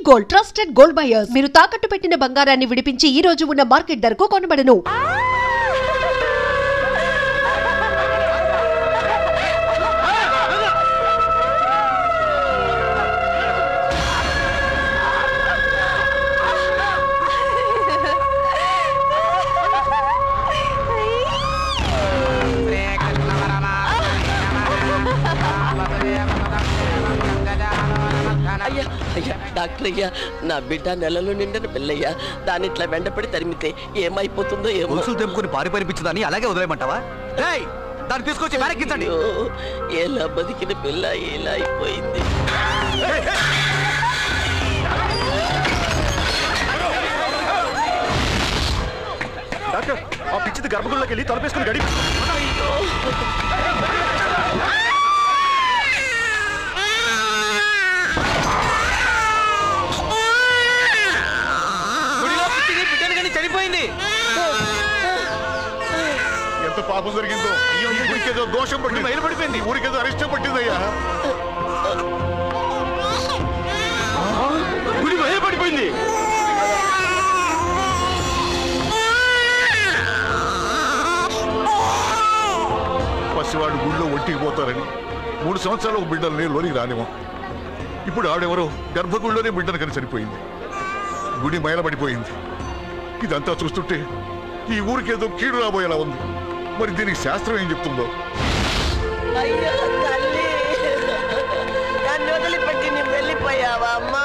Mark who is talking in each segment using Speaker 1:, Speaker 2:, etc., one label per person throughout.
Speaker 1: Gold, trusted gold buyers. మీరు తాకట్టు పెట్టిన బంగారాన్ని విడిపించి ఈ రోజు ఉన్న మార్కెట్ ధరకు కొనబడను.
Speaker 2: డాక్టర్ అయ్యా, నా బిడ్డ నెలలో నిండిన పిల్లయ్యా. దాని ఇట్లా వెంటపడి తరిమితే ఏమైపోతుందో ఏమో.
Speaker 3: తెంపుకొని పారిపించదని అలాగే వదిలేయమంటావా? దాన్ని తీసుకొచ్చి వెనక్కించండి.
Speaker 2: ఎలా బతికిన పిల్ల ఎలా అయిపోయింది.
Speaker 4: డాక్టర్, ఆ పిచ్చిది గర్భగుడిలోకి వెళ్ళి తలపేసుకుని గడి.
Speaker 3: చనిపోయింది.
Speaker 4: ఎంత పాపం జరిగిందో. ఊరికేదో దోషం పట్టి మైలు పడిపోయింది. ఊరికేదో అరిష్టం పట్టిందయ్యా. గుడి మైలు పడిపోయింది. పసివాడు గుడిలో ఒంటికి పోతారని 3 సంవత్సరాలు ఒక బిడ్డల్ని లోనికి రానివ్వం. ఇప్పుడు ఆడెవరో గర్భగుడిలోనే బిడ్డను కని చనిపోయింది. గుడి మైల పడిపోయింది. ఇదంతా చూస్తుంటే ఈ ఊరికేదో కీడు రాబోయేలా ఉంది. మరి దీనికి శాస్త్రం ఏం చెప్తుందో.
Speaker 2: అయ్యో తల్లి, నన్ను వదిలిపెట్టి నువ్వు వెళ్ళిపోయావా అమ్మా?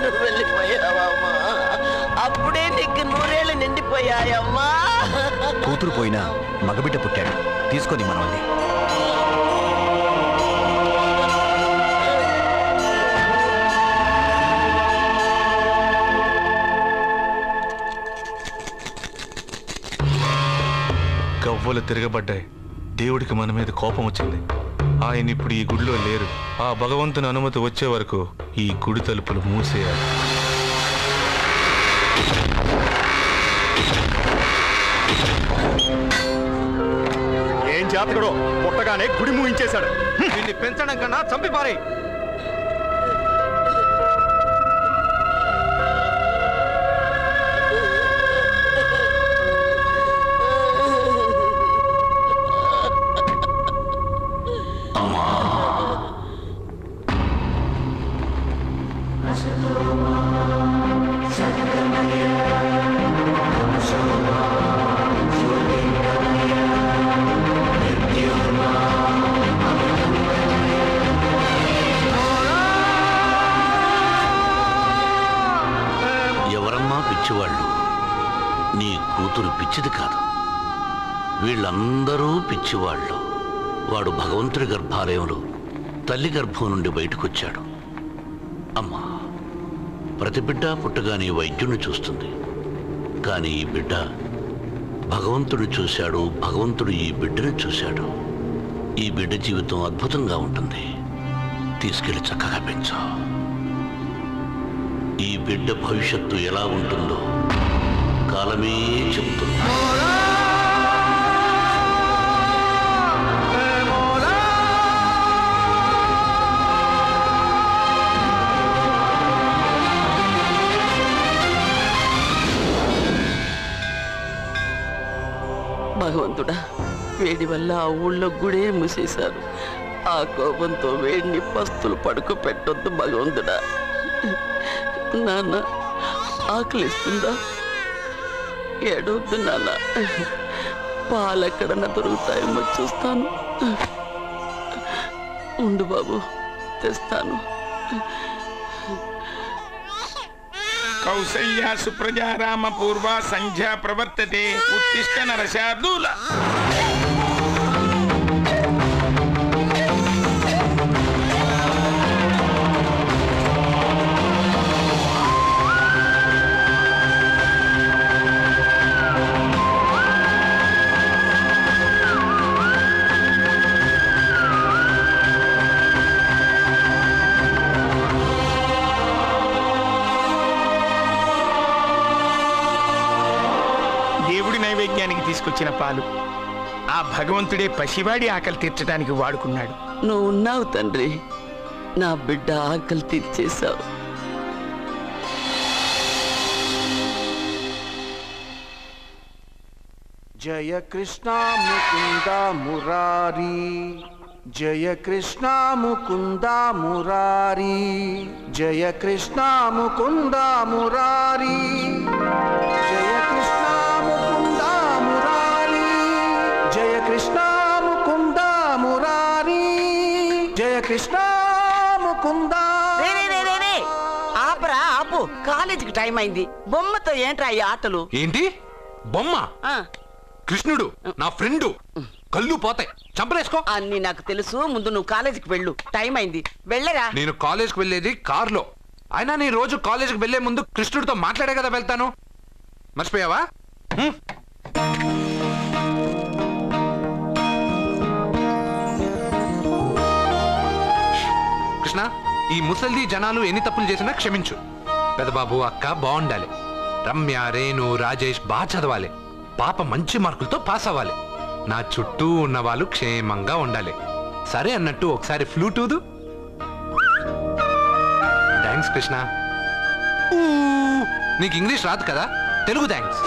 Speaker 2: నువ్వు వెళ్ళిపోయావా అమ్మా? అప్పుడే నీకు 100 ఏళ్ళు నిండిపోయాయమ్మా.
Speaker 3: కూతురు పోయినా మగబిడ్డ పుట్టాడు. తీసుకొని మనల్ని.
Speaker 5: గవ్వలు తిరగబడ్డాయి. దేవుడికి మన మీద కోపం వచ్చింది. ఆయన ఇప్పుడు ఈ గుడిలో లేరు. ఆ భగవంతుని అనుమతి వచ్చే వరకు ఈ గుడి తలుపులు మూసేయాలి.
Speaker 4: ఏం జాతకుడో పుట్టగానే గుడి మూయించేశాడు.
Speaker 3: దీన్ని పెంచడం కన్నా చంపి పారే.
Speaker 6: పిచ్చివాళ్ళు. నీ కూతురు పిచ్చిది కాదు. వీళ్ళందరూ పిచ్చివాళ్ళు. వాడు భగవంతుడి గర్భాలయంలో తల్లి గర్భం నుండి బయటకొచ్చాడు. అమ్మా, ప్రతి బిడ్డ పుట్టగానే వైద్యుడిని చూస్తుంది. కానీ ఈ బిడ్డ భగవంతుడిని చూశాడు. భగవంతుడు ఈ బిడ్డను చూశాడు. ఈ బిడ్డ జీవితం అద్భుతంగా ఉంటుంది. తీసుకెళ్లి చక్కగా పెంచు. ఈ బిడ్డ భవిష్యత్తు ఎలా ఉంటుందో కాలమే చెబుతుంది.
Speaker 2: భగవంతుడా, వేడి వల్ల ఆ ఊళ్ళో గుడే మూసేశారు. ఆ కోపంతో వేడిని పస్తులు పడుకోపెట్టొద్దు భగవంతుడా. నాన్న, ఆకలిస్తుందా? ఏడవద్దు నాన్న. పాలెక్కడన్నా దొరుకుతాయేమో చూస్తాను. ఉండు బాబు, తెస్తాను.
Speaker 7: కౌసల్యా సుప్రజా రామ పూర్వ సంధ్యా ప్రవర్తతే ఉత్తిష్ట నరశార్దూల. నైవేద్యానికి తీసుకొచ్చిన పాలు ఆ భగవంతుడే పసివాడి ఆకలి తీర్చడానికి వాడుకున్నాడు.
Speaker 2: నువ్వు ఉన్నావు తండ్రి, నా బిడ్డ ఆకలి తీర్చేశావు.
Speaker 8: జయ కృష్ణ ముకుంద మురారి జయ కృష్ణ ముకుంద మురారి జయ కృష్ణ ముకుంద మురారి జయ కృష్ణ ముకుంద మురారి జయ కృష్ణ ముకుంద మురారి జయ కృష్ణ ముకుంద.
Speaker 2: ఆపరా ఆపు, కాలేజీకి టైం అయింది. బొమ్మతో ఏంట్రా ఈ ఆటలు?
Speaker 5: ఏంటి బొమ్మ? కృష్ణుడు నా ఫ్రెండు, కళ్ళు పోతాయి, చంపలేసుకో.
Speaker 2: అన్ని నాకు తెలుసు, ముందు నువ్వు కాలేజీకి వెళ్ళు, టైం అయింది, వెళ్ళరా.
Speaker 5: నేను కాలేజ్కి వెళ్ళేది కార్లో. అయినా నీ రోజు కాలేజ్కి వెళ్లే ముందు కృష్ణుడితో మాట్లాడే కదా వెళ్తాను, మర్చిపోయావా? కృష్ణ, ఈ ముసల్ది జనాలు ఎన్ని తప్పులు చేసినా క్షమించు. పెదబాబు అక్క బాగుండాలి, రమ్య రేణు రాజేష్ బాగా చదవాలి, పాప మంచి మార్కులతో పాస్ అవ్వాలి, నా చుట్టూ ఉన్న వాళ్ళు క్షేమంగా ఉండాలి. సరే అన్నట్టు ఒకసారి ఫ్లూట్ ఊదు. థ్యాంక్స్ కృష్ణ. నీకు ఇంగ్లీష్ రాదు కదా, తెలుగు థ్యాంక్స్.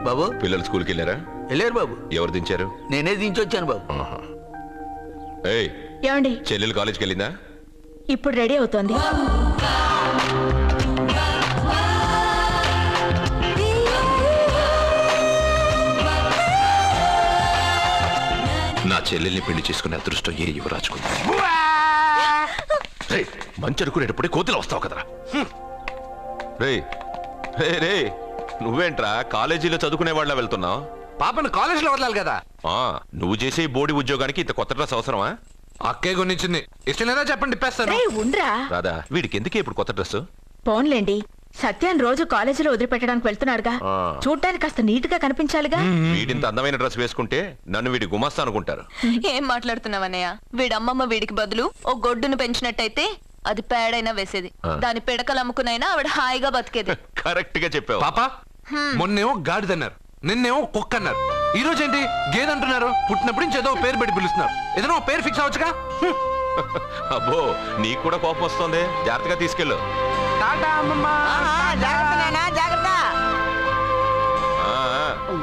Speaker 9: బాబు పిల్లలు స్కూల్కి వెళ్ళారా?
Speaker 3: వెళ్ళారు బాబు.
Speaker 9: ఎవరు దించారు?
Speaker 3: నేనే దించొచ్చాను బాబు.
Speaker 10: ఏమండి,
Speaker 9: చెల్లెలు కాలేజ్కి వెళ్ళిందా?
Speaker 10: ఇప్పుడు రెడీ అవుతోంది.
Speaker 9: నా చెల్లెల్ని పెళ్లి చేసుకునే అదృష్టం ఏ యువరాజుకుంది. మంచి అనుకునేటప్పుడే కోతిలో వస్తావు కదరా. రే రే రే, నువ్వేంట్రా కాలేజీలో చదువుకునే వాళ్ళ వెళ్తున్నావు?
Speaker 5: పాపను కాలేజీలో వదలాలి కదా.
Speaker 9: నువ్వు చేసే బోడి ఉద్యోగానికి ఇంత కొత్త డ్రెస్ అవసరమా?
Speaker 5: అక్కే కొనిచ్చింది, ఇష్టం లేదా చెప్పండి తిప్పేస్తాను.
Speaker 9: రాదా, వీడికి ఎందుకే ఇప్పుడు కొత్త డ్రెస్?
Speaker 10: పోన్లేండి, సత్యాన్ని రోజు కాలేజీలో వదిలిపెట్టడానికి వెళ్తున్నాడుగా, చూడ్డానికి కాస్త నీట్ గా కనిపించాలిగా.
Speaker 9: వీడింత అందమైన డ్రెస్ వేసుకుంటే నన్ను వీడి గుమస్తా అనుకుంటారు.
Speaker 11: ఏం మాట్లాడుతున్నావన్నయ్య? వీడమ్మమ్మ వీడికి బదులు ఓ గొడ్డును పెంచినట్టయితే అది పేడైనా వేసేది, దాని పిడకలు అమ్ముకునైనా ఆవిడ హాయిగా బతికేది.
Speaker 9: కరెక్ట్ గా చెప్పావు.
Speaker 5: పాప, మొన్నేమో గాడిదన్నారు, నిన్నేమో కుక్క అన్నారు, ఈ రోజు ఏంటి గేదంటున్నారు? పుట్టినప్పుడు నుంచి ఏదో పేరు పెట్టి పిలుస్తున్నారు, ఏదైనా పేరు ఫిక్స్ అవ్వచ్చుగా.
Speaker 9: అబ్బో, నీకు కూడా కోపం వస్తుంది, జాగ్రత్తగా తీసుకెళ్ళు.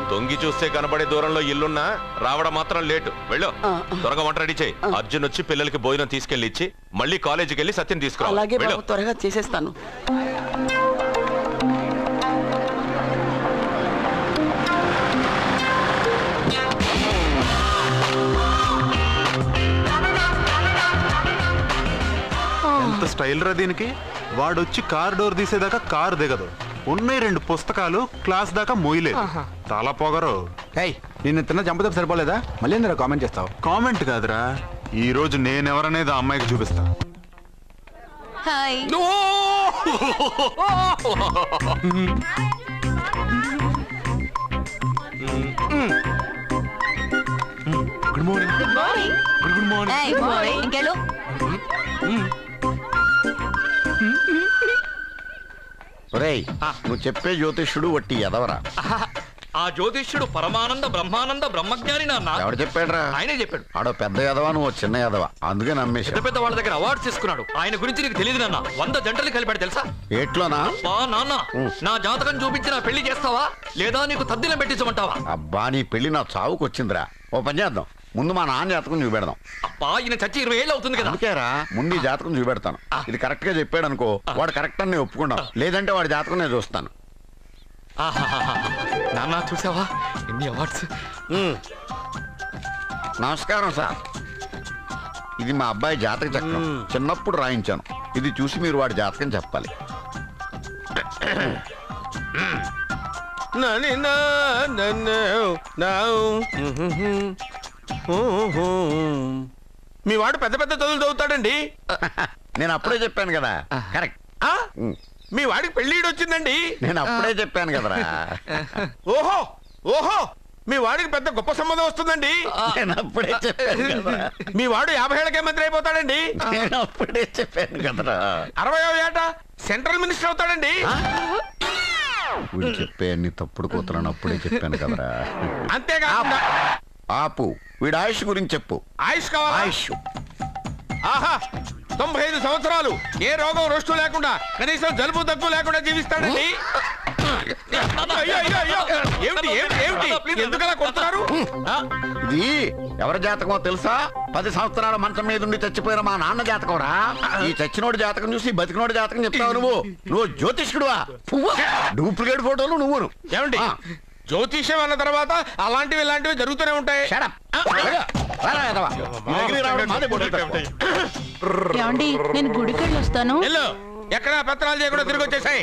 Speaker 9: తొంగి చూస్తే కనబడే దూరంలో ఇల్లున్నా రావడం మాత్రం లేటు. వెళ్ళు, త్వరగా వంట రెడీ చేయి. అర్జున్ వచ్చి పిల్లలకి భోజనం తీసుకెళ్లి ఇచ్చి మళ్ళీ కాలేజీకి వెళ్ళి సత్యం తీసుకురా.
Speaker 2: అలాగే బాబు, త్వరగా చేసేస్తాను.
Speaker 12: ఎంత స్టైల్ రా దీనికి. వాడొచ్చి కార్ డోర్ తీసేదాకా కారు దిగదు, ఉన్నాయి 2 పుస్తకాలు, క్లాస్ దాకా మోయలేదు. చాలా పొగరు.
Speaker 3: నిన్ను తిన్న చంపదెబ్బ సరిపోలేదా? మళ్ళీ ఎందుకు కామెంట్ చేస్తావు?
Speaker 12: కామెంట్ కాదురా, ఈ రోజు నేనెవరనేది ఆ అమ్మాయికి చూపిస్తా.
Speaker 11: Hi.
Speaker 5: Good morning.
Speaker 11: Good morning.
Speaker 5: Good morning.
Speaker 11: Good morning. ఇంకెళ్ళు.
Speaker 13: ఒరేయ్, నువ్వు చెప్పే జ్యోతిష్యుడు వట్టి ఎదవరా.
Speaker 14: ఆ జ్యోతిష్యుడు పరమానంద బ్రహ్మానంద బ్రహ్మజ్ఞాని నాన్న.
Speaker 13: ఎవడు చెప్పాడురా?
Speaker 14: ఆయనే చెప్పాడు.
Speaker 13: ఆడో పెద్ద ఎదవా, నువ్వు చిన్న ఎదవా, అందుకే నమ్మేశా.
Speaker 14: పెద్ద పెద్ద వాళ్ళ దగ్గర అవార్డ్స్ తీసుకున్నాడు. ఆయన గురించి నీకు తెలియదు నాన్న. 100 జంటలు కలిపాడు తెలుసా?
Speaker 13: ఏట్లోనా?
Speaker 14: నాన్న, నా జాతకం చూపించి నా పెళ్లి చేస్తావా లేదా నీకు తద్దిలం పెట్టించమంటావా?
Speaker 13: అబ్బా, నీ పెళ్లి నా చావుకు వచ్చిందిరా. ఓ పని చేద్దాం, ముందు మా నాన్న జాతకం చూపెడదాం.
Speaker 14: అబ్బా, ఈయన చచ్చి 20 ఏళ్ళు అవుతుంది కదా.
Speaker 13: అందుకేరా ముందు ఈ జాతకం చూపెడతాను. ఇది కరెక్ట్ గా చెప్పాడు అనుకో, వాడు కరెక్ట్ అని నేను ఒప్పుకున్నాను, లేదంటే వాడి జాతకం నేను చూస్తాను.
Speaker 14: నాన్న, చూసావా ఎన్ని అవార్డ్స్?
Speaker 13: నమస్కారం సార్, ఇది మా అబ్బాయి జాతక చక్రం, చిన్నప్పుడు రాయించాను. ఇది చూసి మీరు వాడి జాతకం చెప్పాలి.
Speaker 7: మీ వాడు పెద్ద పెద్ద చదువులు చదువుతాడండి.
Speaker 13: నేను అప్పుడే చెప్పాను కదా. కరెక్ట్.
Speaker 7: మీ వాడికి పెళ్ళిడు వచ్చిందండి.
Speaker 13: నేను అప్పుడే చెప్పాను కదరా.
Speaker 7: ఓహో ఓహో, మీ వాడికి పెద్ద గొప్ప సంబంధం వస్తుందండి.
Speaker 13: నేను అప్పుడే చెప్పాను కదరా.
Speaker 7: మీ వాడు 50 ఏళ్ళకే మంత్రి అయిపోతాడండి.
Speaker 13: నేను అప్పుడే చెప్పాను కదరా.
Speaker 7: 60వ ఏట సెంట్రల్ మినిస్టర్ అవుతాడండి.
Speaker 13: వీడు చెప్పే అన్ని తప్పుడు కూతురని అప్పుడే చెప్పాను కదరా.
Speaker 7: అంతేకాకుండా
Speaker 13: ఆపు, వీడి ఆయుష్ గురించి చెప్పు.
Speaker 7: ఆయుష్ కావాలా?
Speaker 13: ఆయుష్
Speaker 7: ఆహా, 95 సంవత్సరాలు ఏ రోగం రొస్టు లేకుండా, కనీసం జలుబు దగ్గు లేకుండా జీవిస్తాడండి. ఎందుకలా కొడుతున్నారు?
Speaker 13: ఇది ఎవరి జాతకమో తెలుసా? 10 సంవత్సరాల మంచం మీద ఉండి చచ్చిపోయిన మా నాన్న జాతకం రా. ఈ చచ్చినోడి జాతకం చూసి బతికినోడి జాతకం చెప్తావు నువ్వు జ్యోతిష్కుడువా? డూప్లికేట్ ఫోటోలు నువ్వు.
Speaker 7: ఏమండి జ్యోతిష్యం అన్న తర్వాత అలాంటివి ఇలాంటివి జరుగుతూనే ఉంటాయి.
Speaker 10: ఏమండి నేను గుడికి వెళ్ళి వస్తాను.
Speaker 7: ఎక్కడ పత్రాలు చేయకుండా తిరిగి వచ్చేసాయి.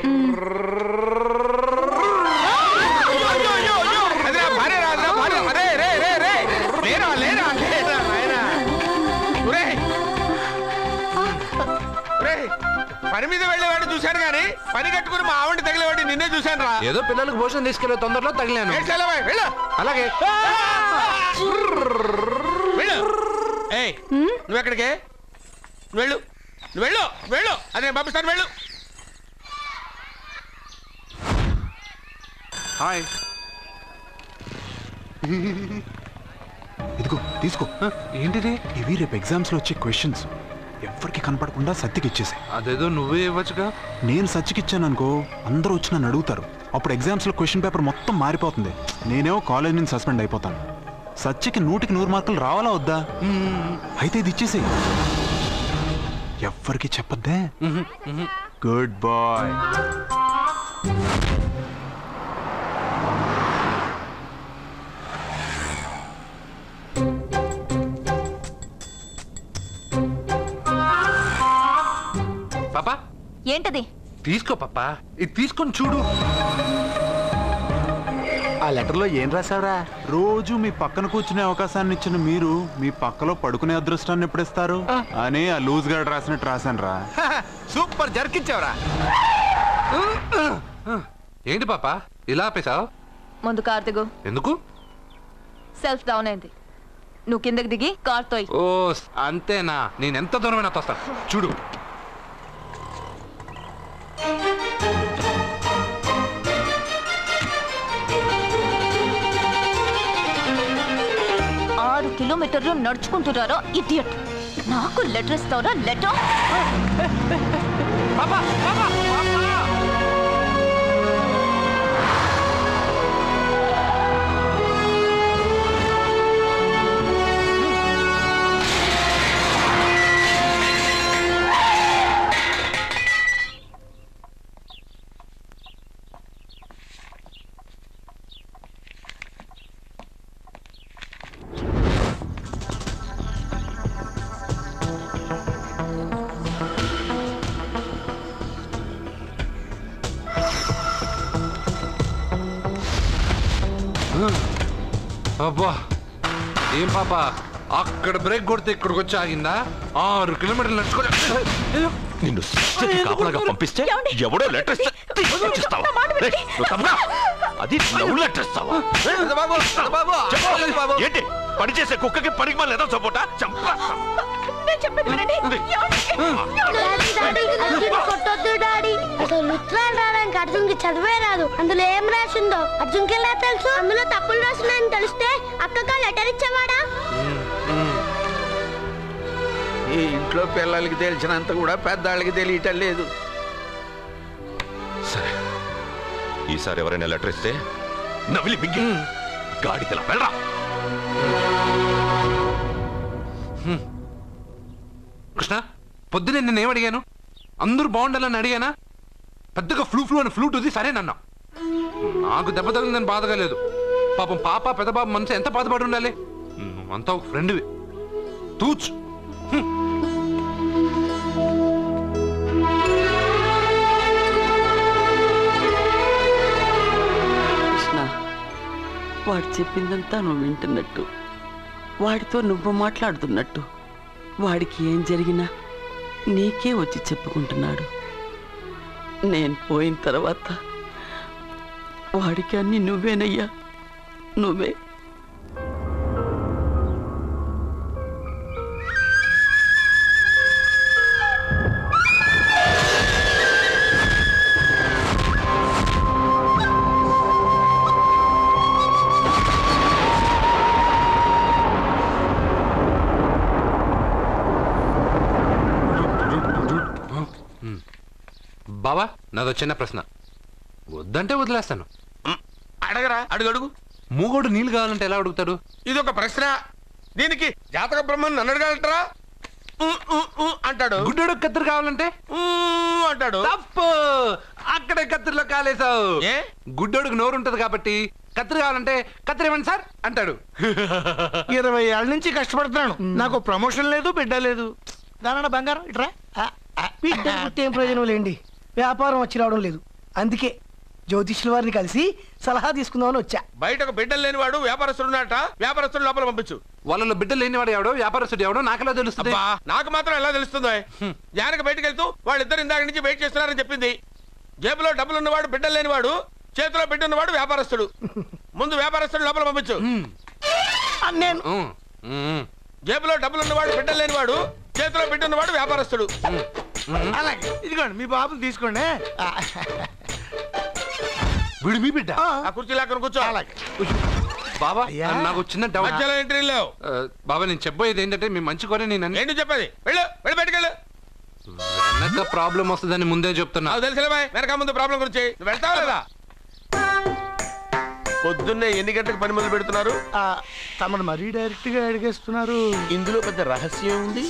Speaker 7: పని మీద వెళ్ళేవాడిని చూశాను కానీ పని కట్టుకుని మా ఆవిడ తగిలేవాడి నిన్నే చూశాను రా.
Speaker 5: ఏదో పిల్లలకు భోజనం తీసుకెళ్లే తొందరలో తగిలాను. అలాగే
Speaker 7: నువ్వు ఎక్కడికే? వెళ్ళు వెళ్ళు వెళ్ళు, అదే పంపిస్తాను వెళ్ళు.
Speaker 12: హాయ్, ఇదిగో తీసుకో.
Speaker 5: ఏంటిది?
Speaker 12: ఇవి రేపు ఎగ్జామ్స్ లో వచ్చే క్వశ్చన్స్. ఎవరికి కనపడకుండా సత్యకి ఇచ్చేసాయి.
Speaker 5: అదేదో నువ్వే ఇవ్వచ్చుగా.
Speaker 12: నేను సత్యకి ఇచ్చాను అనుకో, అందరూ వచ్చి నన్ను అడుగుతారు. అప్పుడు ఎగ్జామ్స్ లో క్వశ్చన్ పేపర్ మొత్తం మారిపోతుంది. నేనేమో కాలేజ్ నుంచి సస్పెండ్ అయిపోతాను. సత్యకి 100కి 100 మార్కులు రావాలా వద్దా? అయితే ఇది ఇచ్చేసేయి. ఎవ్వరికి చెప్పద్దే. Good bye.
Speaker 5: పాపా
Speaker 11: ఏంటది?
Speaker 5: తీసుకో పాపా, ఇది తీసుకొని చూడు.
Speaker 12: ఆ లెటర్లో ఏం రాసావురా? రోజు మీ పక్కన కూర్చునే అవకాశాన్ని ఇచ్చిన మీరు మీ పక్కలో పడుకునే అదృష్టాన్ని ఎప్పుడిస్తారు అని ఆ లూజ్ గార్డ్ రాసినట్టు రాశాను రా.
Speaker 3: సూపర్ జరికిచ్చావురా.
Speaker 5: ఏంటి పాపా ఇలా ఆపేశావు?
Speaker 11: ముందు కార్ దిగు.
Speaker 5: ఎందుకు?
Speaker 11: సెల్ఫ్ డౌన్ అయింది. నువ్వు కిందకి దిగి కార్ తోయి.
Speaker 5: ఓ అంతేనా? నేను ఎంత దూరమైనా తోస్తాను చూడు.
Speaker 11: కిలోమీటర్లు నడుచుకుంటున్నారో ఇడియట్. నాకు లెటర్ ఇస్తావరా? లెటర్
Speaker 5: అబ్బా ఏం పాపా, అక్కడ బ్రేక్ కొడితే ఇక్కడికి వచ్చి ఆగిందా? 6 కిలోమీటర్లు నడుచుకోలే.
Speaker 9: నిన్ను కాపలాగా పంపిస్తే ఎవడో లెటర్ అది లవ్ లెటర్ ఇస్తావా? ఏంటి పనిచేసే కుక్కకి పనికి మళ్ళీ ఏదో సపోటా చంపా.
Speaker 15: అర్జున్కి చదివే రాదు. అందులో ఏం రాసిందో అర్జున్కి ఎలా తెలుసు? అందులో తప్పులు రాస్తున్నాయని తెలిస్తే అక్కగా లెటర్ ఇచ్చేవాడా?
Speaker 8: ఈ ఇంట్లో పిల్లలకి తెలిసినంత కూడా పెద్దాళ్ళకి తెలియటం లేదు.
Speaker 9: సరే ఈసారి ఎవరైనా లెటర్ ఇస్తే నవిలి బింగి గాడిదలా వెళ్ళరా.
Speaker 5: కృష్ణ పొద్దునే నేనేం అడిగాను? అందరూ బాగుండాలని అడిగానా? పెద్దగా ఫ్లూ అని ఫ్లూట్ ఉంది సరేనన్నా. నాకు దెబ్బ తగిలిందని బాధగా లేదు. పాపం పాప పెద్ద బాబు మనసు ఎంత బాధపడి ఉండాలి. అంతా ఒక ఫ్రెండ్వి. తూచ్
Speaker 2: కృష్ణ, వాడు చెప్పిందంతా నువ్వు వింటున్నట్టు, వాడితో నువ్వు మాట్లాడుతున్నట్టు, వాడికి ఏం జరిగినా నీకే వచ్చి చెప్పుకుంటున్నాడు. నేను పోయిన తర్వాత వాడికి అన్ని నువ్వేనయ్యా, నువ్వే.
Speaker 5: బావా నాదో చిన్న ప్రశ్న. వద్దంటే వదిలేస్తాను.
Speaker 7: అడగరా, అడుగు.
Speaker 5: మూగోడు నీళ్ళు కావాలంటే ఎలా అడుగుతాడు?
Speaker 7: ఇది ఒక ప్రశ్న. దీనికి జాతక బ్రహ్మను నన్ను అడగలటరా? అంటాడు.
Speaker 5: గుడ్డోడు కత్తిరి కావాలంటే
Speaker 7: అంటాడు.
Speaker 5: తప్పు, అక్కడే కత్తిరిలో కాలేసావు. గుడ్డోడుకు నోరు ఉంటది కాబట్టి కత్తిరి కావాలంటే కత్తిరి ఇవ్వండి సార్ అంటాడు.
Speaker 16: 20 ఏళ్ళ నుంచి కష్టపడుతున్నాను, నాకు ప్రమోషన్ లేదు, బిడ్డ లేదు. దానన్న బంగారం ఇట్రా. బిడ్డ పుట్టి ఏం ప్రయోజనం లేండి, వ్యాపారం వచ్చి రావడం లేదు. అందుకే జ్యోతిష్యుల వారిని కలిసి సలహా తీసుకుందామని వచ్చా.
Speaker 7: బయటకు బిడ్డలు లేనివాడు వ్యాపారస్తుడు ఉన్నట, వ్యాపారస్తుడు లోపల పంపించు.
Speaker 5: వాళ్ళలో బిడ్డలు లేనివాడు ఎవడో వ్యాపారస్తుడు ఎవడో నాకెలా తెలుస్తుంది?
Speaker 7: నాకు మాత్రం ఎలా తెలుస్తుందో? జానకి బయటకు వెళ్తూ వాళ్ళిద్దరు ఇందాక నుంచి వెయిట్ చేస్తున్నారని చెప్పింది. జేబులో డబ్బులు ఉన్నవాడు బిడ్డలు లేనివాడు, చేతిలో బిడ్డ ఉన్నవాడు వ్యాపారస్తుడు. ముందు వ్యాపారస్తుడు లోపల పంపించు.
Speaker 16: నేను
Speaker 7: జేబులో డబ్బులు ఉన్నవాడు బిడ్డలు లేనివాడు, చేతిలో బిడ్డ ఉన్నవాడు వ్యాపారస్తుడు.
Speaker 16: అలాగే ఇదిగోండి మీ బాబుని తీసుకోండి.
Speaker 5: వీడు మీ బిడ్డ?
Speaker 7: ఆ కుర్చీలో అక్కడ కూర్చో.
Speaker 5: బాబా నాకు చిన్న డౌట్.
Speaker 7: మధ్యలో ఎంట్రీ లేవు.
Speaker 5: బాబా నేను చెప్పబోయేది ఏంటంటే మీ మంచి కోరే నేను
Speaker 7: ఏంటి చెప్పేది? వెళ్ళు బయటకెళ్ళు.
Speaker 5: వెనక ప్రాబ్లం వస్తుందని ముందే చెప్తున్నా.
Speaker 7: తెలుసులే బాయ్, వెనక ముందు ప్రాబ్లం గురించి. నువ్వు వెళ్తావా లేదా? పొద్దున్నే ఎన్ని గంటలకు పని మొదలు పెడుతున్నారు?
Speaker 16: తమను మరీ డైరెక్ట్ గా అడిగేస్తున్నారు.
Speaker 7: ఇందులో పెద్ద రహస్యం ఉంది.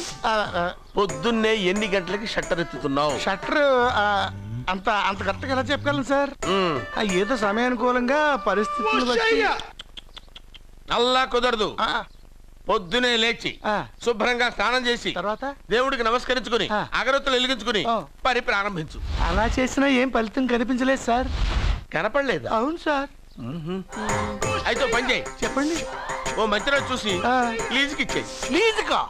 Speaker 7: పొద్దున్నే ఎన్ని గంటలకి షట్టర్ ఎత్తుతున్నావు?
Speaker 16: షట్టర్ అంత కరెక్ట్గా ఎలా చెప్పగలను సార్? ఏదో సమయానుకూలంగా పరిస్థితులు బట్టి.
Speaker 7: అల్లా కుదరదు. పొద్దునే లేచి శుభ్రంగా స్నానం చేసి
Speaker 16: తర్వాత
Speaker 7: దేవుడికి నమస్కరించుకుని అగరొత్తులు వెలిగించుకుని పని ప్రారంభించు.
Speaker 16: అలా చేసినా ఏం ఫలితం కనిపించలేదు సార్.
Speaker 7: కనపడలేదు?
Speaker 16: అవును సార్.
Speaker 7: అయితే పని చేయి.
Speaker 16: చెప్పండి.
Speaker 7: ఓ మంచి రోజు చూసి లీజుకి ఇచ్చేయి.
Speaker 16: లీజుకా?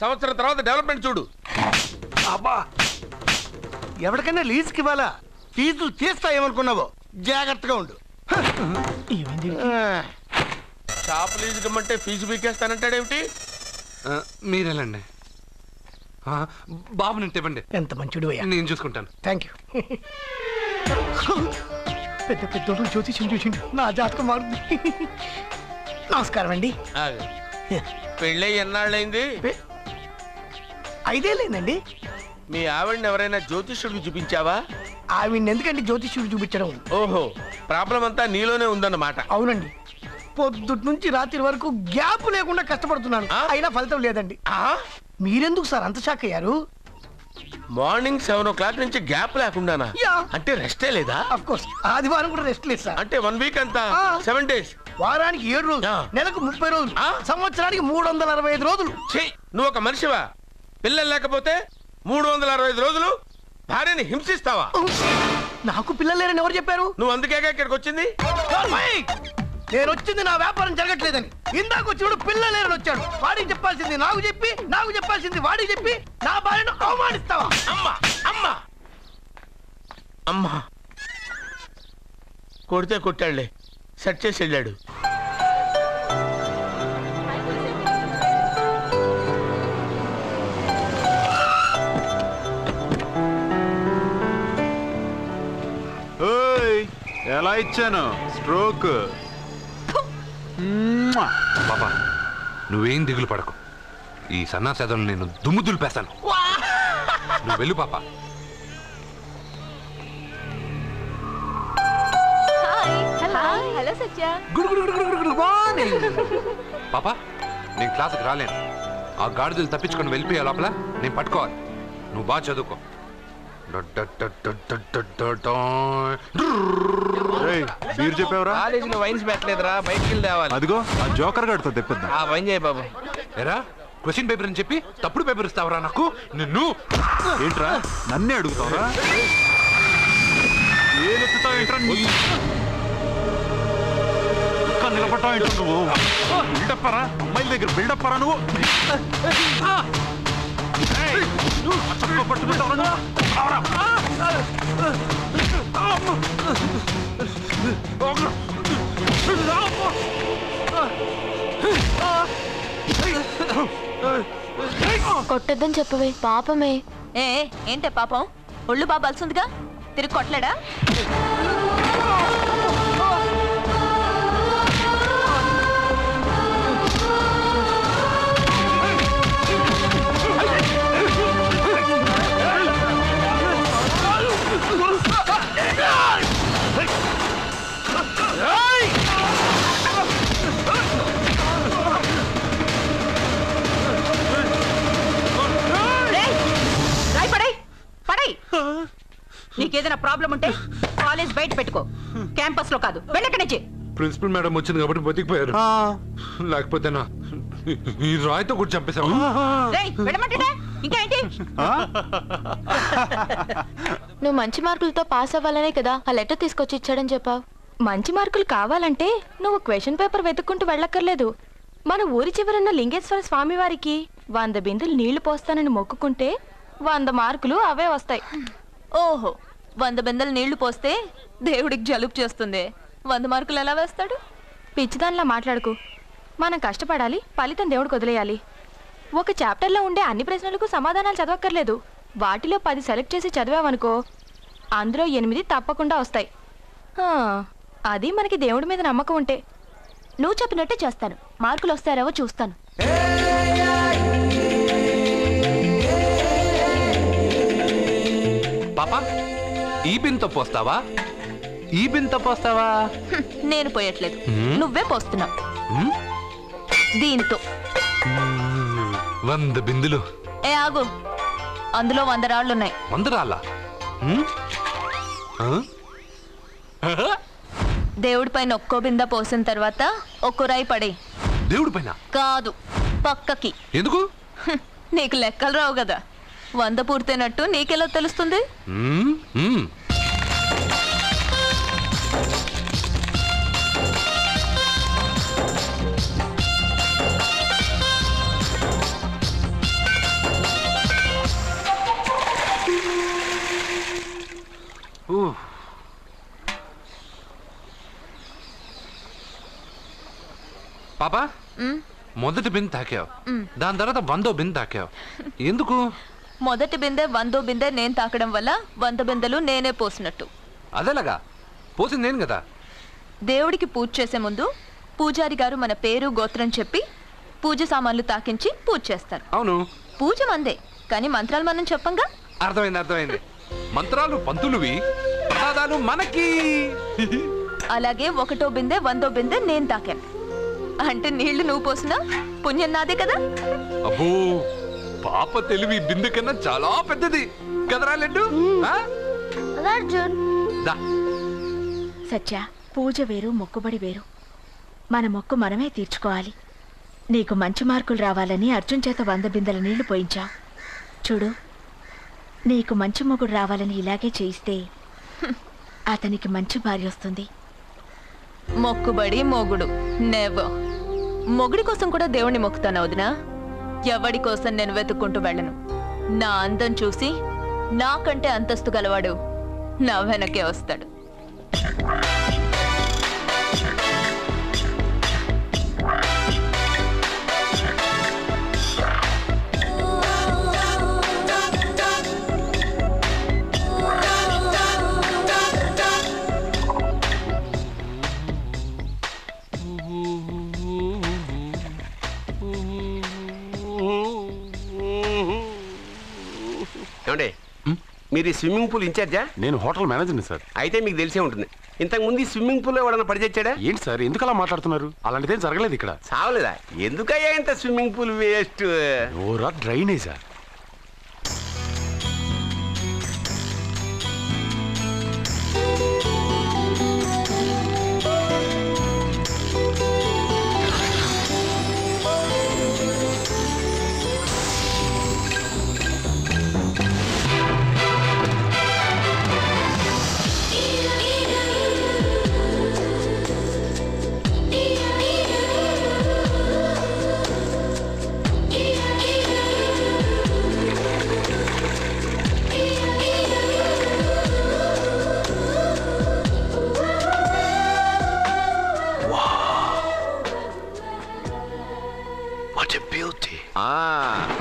Speaker 7: సంవత్సరం తర్వాత డెవలప్మెంట్ చూడు.
Speaker 16: అబ్బా, ఎవరికైనా లీజుకి ఇవ్వాలా? ఫీజులు తీస్తాయేమనుకున్నావో, జాగ్రత్తగా ఉండు.
Speaker 7: షాప్ లీజుకి ఇమ్మంటే ఫీజు పీకేస్తానంటాడేమిటి?
Speaker 5: మీరేలండి బాబు, నేను ఇవ్వండి.
Speaker 16: ఎంత మంచిడు అయ్యా.
Speaker 5: నేను చూసుకుంటాను.
Speaker 16: Thank you. పెద్ద పెద్దోడు జ్యోతిష్యం చూసిండు, నా జాతకం మారుంది. నమస్కారం అండి.
Speaker 7: పెళ్ళై ఎన్నాళ్ళైంది?
Speaker 16: 5 ఏళ్ళైందండి.
Speaker 7: మీ ఆవిడని ఎవరైనా జ్యోతిష్యుడికి చూపించావా?
Speaker 16: ఆవిడ్ని ఎందుకండి జ్యోతిష్యుడు చూపించడం?
Speaker 7: ఓహో, ప్రాబ్లం అంతా నీలోనే ఉందన్నమాట.
Speaker 16: అవునండి, పొద్దుటి నుంచి రాత్రి వరకు గ్యాప్ లేకుండా కష్టపడుతున్నాను, అయినా ఫలితం లేదండి. మీరెందుకు సార్ అంత షాక్ అయ్యారు?
Speaker 7: మార్నింగ్ 7 o'clock నుంచి గ్యాప్ లేకుండానా? అంటే రెస్టే లేదా?
Speaker 16: ఆఫ్ కోర్స్, ఆదివారం కూడా రెస్ట్ లేదు సార్.
Speaker 7: అంటే 1 week అంతా 7 days.
Speaker 16: వారానికి 7 రోజులు, నెలకు 30 రోజులు, సంవత్సరానికి 365 రోజులు.
Speaker 7: నువ్వు ఒక మనిషివా? పిల్లలు లేకపోతే 365 రోజులు భార్యని హింసిస్తావా?
Speaker 16: నాకు పిల్లలు లేరని ఎవరు చెప్పారు?
Speaker 7: నువ్వు అందుకేగా ఇక్కడికి వచ్చింది.
Speaker 16: నేను వచ్చింది నా వ్యాపారం జరగట్లేదని. ఇందాక వచ్చినప్పుడు పిల్లలు లేరని వచ్చాడు. వాడికి చెప్పాల్సింది నాకు చెప్పి, నాకు చెప్పాల్సింది వాడికి చెప్పి నా భార్యను అవమానిస్తావా?
Speaker 7: అమ్మా అమ్మా అమ్మా, కొడితే కొట్టాడులే, సెట్ చేసి వెళ్ళాడు.
Speaker 12: ఎలా ఇచ్చాను స్ట్రోక్?
Speaker 5: బాబా నువ్వేం దిగులు పడకు, ఈ సన్నాసేదలు నేను దుమ్ము దులిపేస్తాను. నువ్వు వెళ్ళు పాప.
Speaker 11: హలో సత్య.
Speaker 5: పాప నేను క్లాస్కి రాలేను. ఆ గాడిదలు తప్పించుకొని వెళ్ళిపోయా లోపల నేను పట్టుకోవాలి. నువ్వు బాగా చదువుకో.
Speaker 12: మీరు చెప్పావురా?
Speaker 8: కాలేజీలో వైన్స్ పెట్టలేదురా, బయటికి వెళ్ళి తేవాలి.
Speaker 12: అదిగో ఆ జోకర్ గారితో తెప్పిద్దాం.
Speaker 8: ఆ వైన్ చేయ బాబు.
Speaker 5: ఎరా క్వశ్చన్ పేపర్ అని చెప్పి తప్పుడు పేపర్ ఇస్తావరా నాకు? నిన్ను
Speaker 12: ఏంట్రా నన్నే అడుగుతావురా? ఏలెత్తుతావు ఏంట్రా? నిలబట్టావు ఏంటో నువ్వు? బిల్డప్పరా, అమ్మాయిల దగ్గర బిల్డప్పరా నువ్వు? పట్టుకుంటావరా?
Speaker 15: కొట్టద్దని చెప్పవే, పాపమే.
Speaker 11: ఏంటే పాపం? ఒళ్ళు బాగా బలుసుందిగా, తిరిగి కొట్టలేడా?
Speaker 17: నీకేదైనా ప్రాబ్లం ఉంటే కాలేజ్ బయట పెట్టుకో, క్యాంపస్ లో కాదు. వెళ్ళక్కడి నుంచి.
Speaker 5: ప్రిన్సిపల్ మేడం వచ్చింది కాబట్టి బతికిపోయారు, లేకపోతేనా ఈ రాయితో కూడా చంపేశావు.
Speaker 17: వెళ్ళమంటే ఇంకా ఏంటి?
Speaker 10: నువ్వు మంచి మార్కులతో పాస్ అవ్వాలనే కదా ఆ లెటర్ తీసుకొచ్చి ఇచ్చాడని చెప్పావు. మంచి మార్కులు కావాలంటే నువ్వు క్వశ్చన్ పేపర్ వెతుక్కుంటూ వెళ్ళక్కర్లేదు. మన ఊరి చివరన్న లింగేశ్వర స్వామి వారికి 100 బిందెలు నీళ్లు పోస్తానని మొక్కుకుంటే 100 మార్కులు అవే వస్తాయి.
Speaker 11: ఓహో, 100 బిందెలు నీళ్లు పోస్తే దేవుడికి జలుబు చేస్తుంది, 100 మార్కులు ఎలా వేస్తాడు?
Speaker 10: పిచ్చిదానిలా మాట్లాడుకు. మనం కష్టపడాలి, ఫలితం దేవుడికి వదిలేయాలి. ఒక చాప్టర్లో ఉండే అన్ని ప్రశ్నలకు సమాధానాలు చదవక్కర్లేదు. వాటిలో 10 సెలెక్ట్ చేసి చదివావనుకో, అందులో 8 తప్పకుండా వస్తాయి. అది మనకి దేవుడి మీద నమ్మకం ఉంటే.
Speaker 11: నువ్వు చెప్పినట్టే చేస్తాను, మార్కులు వస్తారేవో చూస్తాను.
Speaker 5: పాపా, ఈ బింతో పోస్తావా? ఈ బింతో పోస్తావా?
Speaker 11: నేను పోయట్లేదు, నువ్వే పోస్తున్నావు. దీంతో
Speaker 5: 100 బిందులు.
Speaker 11: ఏ ఆగు, అందులో 100 రాళ్ళున్నాయి.
Speaker 5: 100 రాళ్ళా?
Speaker 11: దేవుడి పైన ఒక్కో బింద పోసిన తర్వాత ఒక్కో రాయి పడే.
Speaker 5: దేవుడి పైన
Speaker 11: కాదు, పక్కకి.
Speaker 5: ఎందుకు?
Speaker 11: నీకు లెక్కలు రావు కదా. 100 పూర్తయినట్టు నీకెలా తెలుస్తుంది?
Speaker 5: పాపా, మొదటి బిందె తాకావు, దాని తర్వాత 100వ బిందె తాకావు. ఎందుకు?
Speaker 11: మొదటి బిందె 100వ బిందె నేను తాకడం వల్ల 100 బిందెలు నేనే పోసినట్టు.
Speaker 5: అదేలాగా పోసింది నేను కదా.
Speaker 11: దేవుడికి పూజ చేసే ముందు పూజారి గారు మన పేరు గోత్రం చెప్పి పూజ సామాన్లు తాకించి పూజ చేస్తారు.
Speaker 5: అవును,
Speaker 11: పూజ మందే, కానీ మంత్రాలు మనం చెప్పంగా.
Speaker 5: అర్థమైంది. మంత్రాలు పంతులువి, ప్రసాదాలు మనకి.
Speaker 11: అలాగే 1వ బిందె 100వ బిందె నేను తాకాను అంటే నీళ్లు నువ్వు పోసినా పుణ్యం నాదే కదా.
Speaker 5: అబ్బో, పాప తెలివి బిందె కన్నా చాలా పెద్దది కదరా లడ్డు.
Speaker 10: సత్య, పూజ వేరు, మొక్కుబడి వేరు. మన మొక్కు మనమే తీర్చుకోవాలి. నీకు మంచి మార్కులు రావాలని అర్జున్ చేత 100 బిందెల నీళ్లు పోయించావు. చూడు, నీకు మంచి మొగుడు రావాలని ఇలాగే చేయిస్తే అతనికి మంచి భార్య వస్తుంది.
Speaker 11: మొక్కుబడి మొగుడు నెవర్. మొగుడి కోసం కూడా దేవుణ్ణి మొక్కుతాను వదినా. ఎవడి కోసం నేను వెతుక్కుంటూ వెళ్ళను. నా అందం చూసి నాకంటే అంతస్తు గలవాడు నా వెనకే వస్తాడు.
Speaker 18: ఏమండి, మీరు ఈ స్విమ్మింగ్ పూల్ ఇన్ఛార్జా?
Speaker 19: నేను హోటల్ మేనేజర్ని సార్.
Speaker 18: అయితే మీకు తెలిసే ఉంటుంది. ఇంతకు ముందు ఈ స్విమ్మింగ్ పూల్ ఎవడన్నా పడి తెచ్చాడా?
Speaker 19: ఏంటి సార్ ఎందుకు అలా మాట్లాడుతున్నారు? అలాంటిదేం జరగలేదు ఇక్కడ.
Speaker 18: సావలేదా? ఎందుకయ్యా ఇంత స్విమ్మింగ్ పూల్ వేస్ట్?
Speaker 19: ఓరా డ్రైనేజా?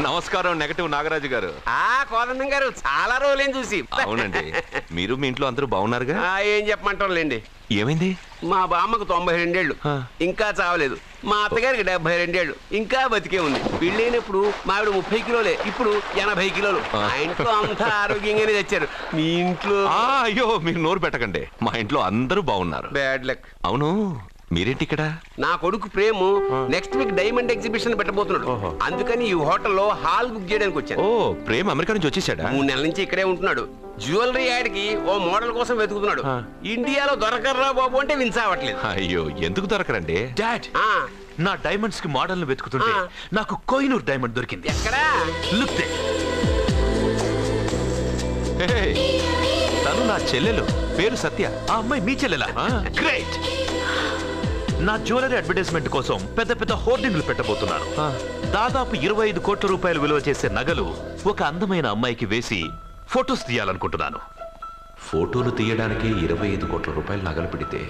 Speaker 9: నమస్కారం నెగటివ్ నాగరాజు గారు.
Speaker 18: కోదండం గారు, చాలా రోజులేం చూసి.
Speaker 9: అవునండి, మీరు మీ ఇంట్లో అందరూ బాగున్నారుగా?
Speaker 18: ఏం చెప్పమంటారులేండి.
Speaker 9: ఏమైంది?
Speaker 18: మా బామ్మకు 92 ఏళ్ళు, ఇంకా చావలేదు. మా అత్తగారికి 72 ఏళ్ళు, ఇంకా బతికే ఉంది. పెళ్ళైనప్పుడు మావిడ 30 కిలోలే, ఇప్పుడు 80 కిలోలు. మా ఇంట్లో అంతా ఆరోగ్యంగానే తెచ్చారు. మీ ఇంట్లో?
Speaker 9: అయ్యో, మీరు నోరు పెట్టకండి. మా ఇంట్లో అందరూ బాగున్నారు.
Speaker 18: Bad luck.
Speaker 9: అవును, మీరేంటి ఇక్కడ?
Speaker 18: నా కొడుకు ప్రేము నెక్స్ట్ వీక్ డైమండ్ ఎగ్జిబిషన్ పెట్టబోతున్నాడు. అందుకని ఈ హోటల్లో హాల్ బుక్ చేయడానికి వచ్చాను.
Speaker 9: ఓ ప్రేమ్ అమెరికా నుంచి వచ్చేసాడా?
Speaker 18: 3 నెలల నుంచి ఇక్కడే ఉంటున్నాడు. జ్యువెలరీ యాడ్ కి ఓ మోడల్ కోసం వెతుకుతున్నాడు. ఇండియాలో దొరకర్రా బాబు అంటే విన్సావట్లేదు.
Speaker 9: అయ్యో ఎందుకు దొరకరండి?
Speaker 6: డాడ్ నా డైమండ్స్ కి మోడల్ ను వెతుకుతుంటే నాకు కోహినూర్ డైమండ్ దొరికింది.
Speaker 18: ఎక్కడా?
Speaker 6: Look they.
Speaker 9: తను నా చెల్లెలు, పేరు సత్య.
Speaker 6: ఆ అమ్మాయి మీ చెల్లెలా? గ్రేట్. నా జ్యువెలరీ అడ్వర్టైజ్మెంట్ కోసం పెద్ద పెద్ద హోర్డింగ్లు పెట్టబోతున్నాను. దాదాపు 25 కోట్ల రూపాయలు విలువ చేసే నగలు ఒక అందమైన అమ్మాయికి వేసి ఫొటోస్ తీయాలనుకుంటున్నాను.
Speaker 9: ఫోటోలు తీయడానికి 25 కోట్ల రూపాయలు నగలు పెడితే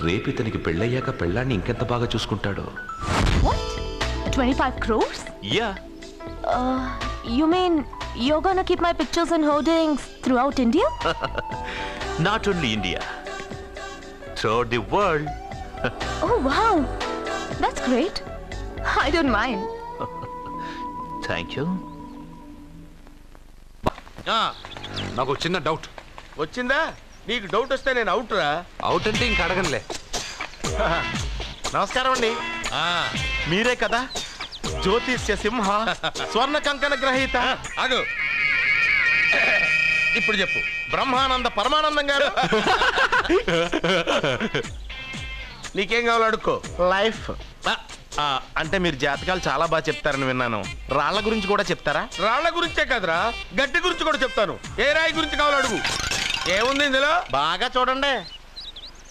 Speaker 9: రేపు ఇతనికి పెళ్ళయ్యాక పెళ్ళాన్ని ఇంకెంత బాగా చూసుకుంటాడో.
Speaker 10: 25 crores?
Speaker 6: Yeah.
Speaker 10: You mean you're gonna keep my pictures and hoardings throughout India?
Speaker 6: Not only India, throughout the world.
Speaker 10: Oh wow, that's great. I don't mind.
Speaker 6: Thank you.
Speaker 5: నాకు చిన్న డౌట్
Speaker 7: వచ్చిందా? నీకు డౌట్ వస్తే నేను అవుట్ రా.
Speaker 5: Out అంటే ఇంక అడగనులే.
Speaker 20: నమస్కారం అండి. మీరే కదా జ్యోతిష్య సింహ స్వర్ణ కంకణ గ్రహీత?
Speaker 7: అదు ఇప్పుడు చెప్పు.
Speaker 20: బ్రహ్మానంద పరమానందం గారు.
Speaker 7: నీకేం కావాలో అడుక్కో.
Speaker 20: లైఫ్ అంటే మీరు జాతకాలు చాలా బాగా చెప్తారని విన్నాను. రాళ్ల గురించి కూడా చెప్తారా?
Speaker 7: రాళ్ల గురించే కదరా, గట్టి గురించి కూడా చెప్తాను. ఏ రాయి గురించి కావాలో అడుగు. ఏముంది ఇందులో?
Speaker 20: బాగా చూడండి.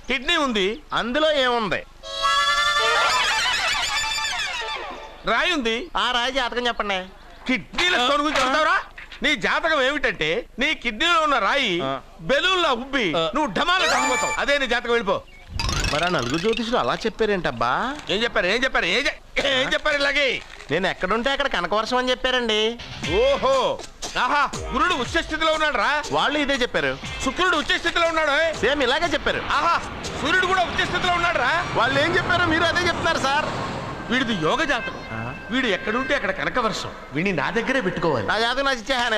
Speaker 7: కిడ్నీ ఉంది.
Speaker 20: అందులో ఏముంది?
Speaker 7: రాయి ఉంది.
Speaker 20: ఆ రాయి జాతకం చెప్పండి.
Speaker 7: కిడ్నీల స్టోన్ గురించి చెప్తావురా? నీ జాతకం ఏమిటంటే నీ కిడ్నీలో ఉన్న రాయి బెలూన్లా ఉబ్బి నువ్వు ఢమాల చచ్చిపోతావు. అదే నీ జాతకం. వెళ్ళిపో.
Speaker 20: మరి ఆ 4 జ్యోతిషులు అలా చెప్పారేంటబ్బా?
Speaker 7: ఏం చెప్పారు? ఏం చెప్పారు? ఏం చెప్పారు? ఇలాగే
Speaker 20: నేను ఎక్కడుంటే అక్కడ కనకవర్షం అని చెప్పారండి.
Speaker 7: ఓహో, ఆహా, గురుడు ఉచ్చ స్థితిలో ఉన్నాడు రా.
Speaker 20: వాళ్ళు ఇదే చెప్పారు.
Speaker 7: శుక్రుడు ఉచ్చ స్థితిలో ఉన్నాడు.
Speaker 20: సేమ్ ఇలాగే చెప్పారు.
Speaker 7: ఆహా, సూర్యుడు కూడా ఉచ్చ స్థితిలో ఉన్నాడు రా.
Speaker 20: వాళ్ళు ఏం చెప్పారో మీరు అదే చెప్తున్నారు సార్.
Speaker 7: వీడిది యోగ జాతకం. వీడు ఎక్కడుంటే అక్కడ కనకవర్షం. వీడిని నా దగ్గరే పెట్టుకోవాలి.
Speaker 20: నా జాతకం నాకు ఇచ్చేహాను.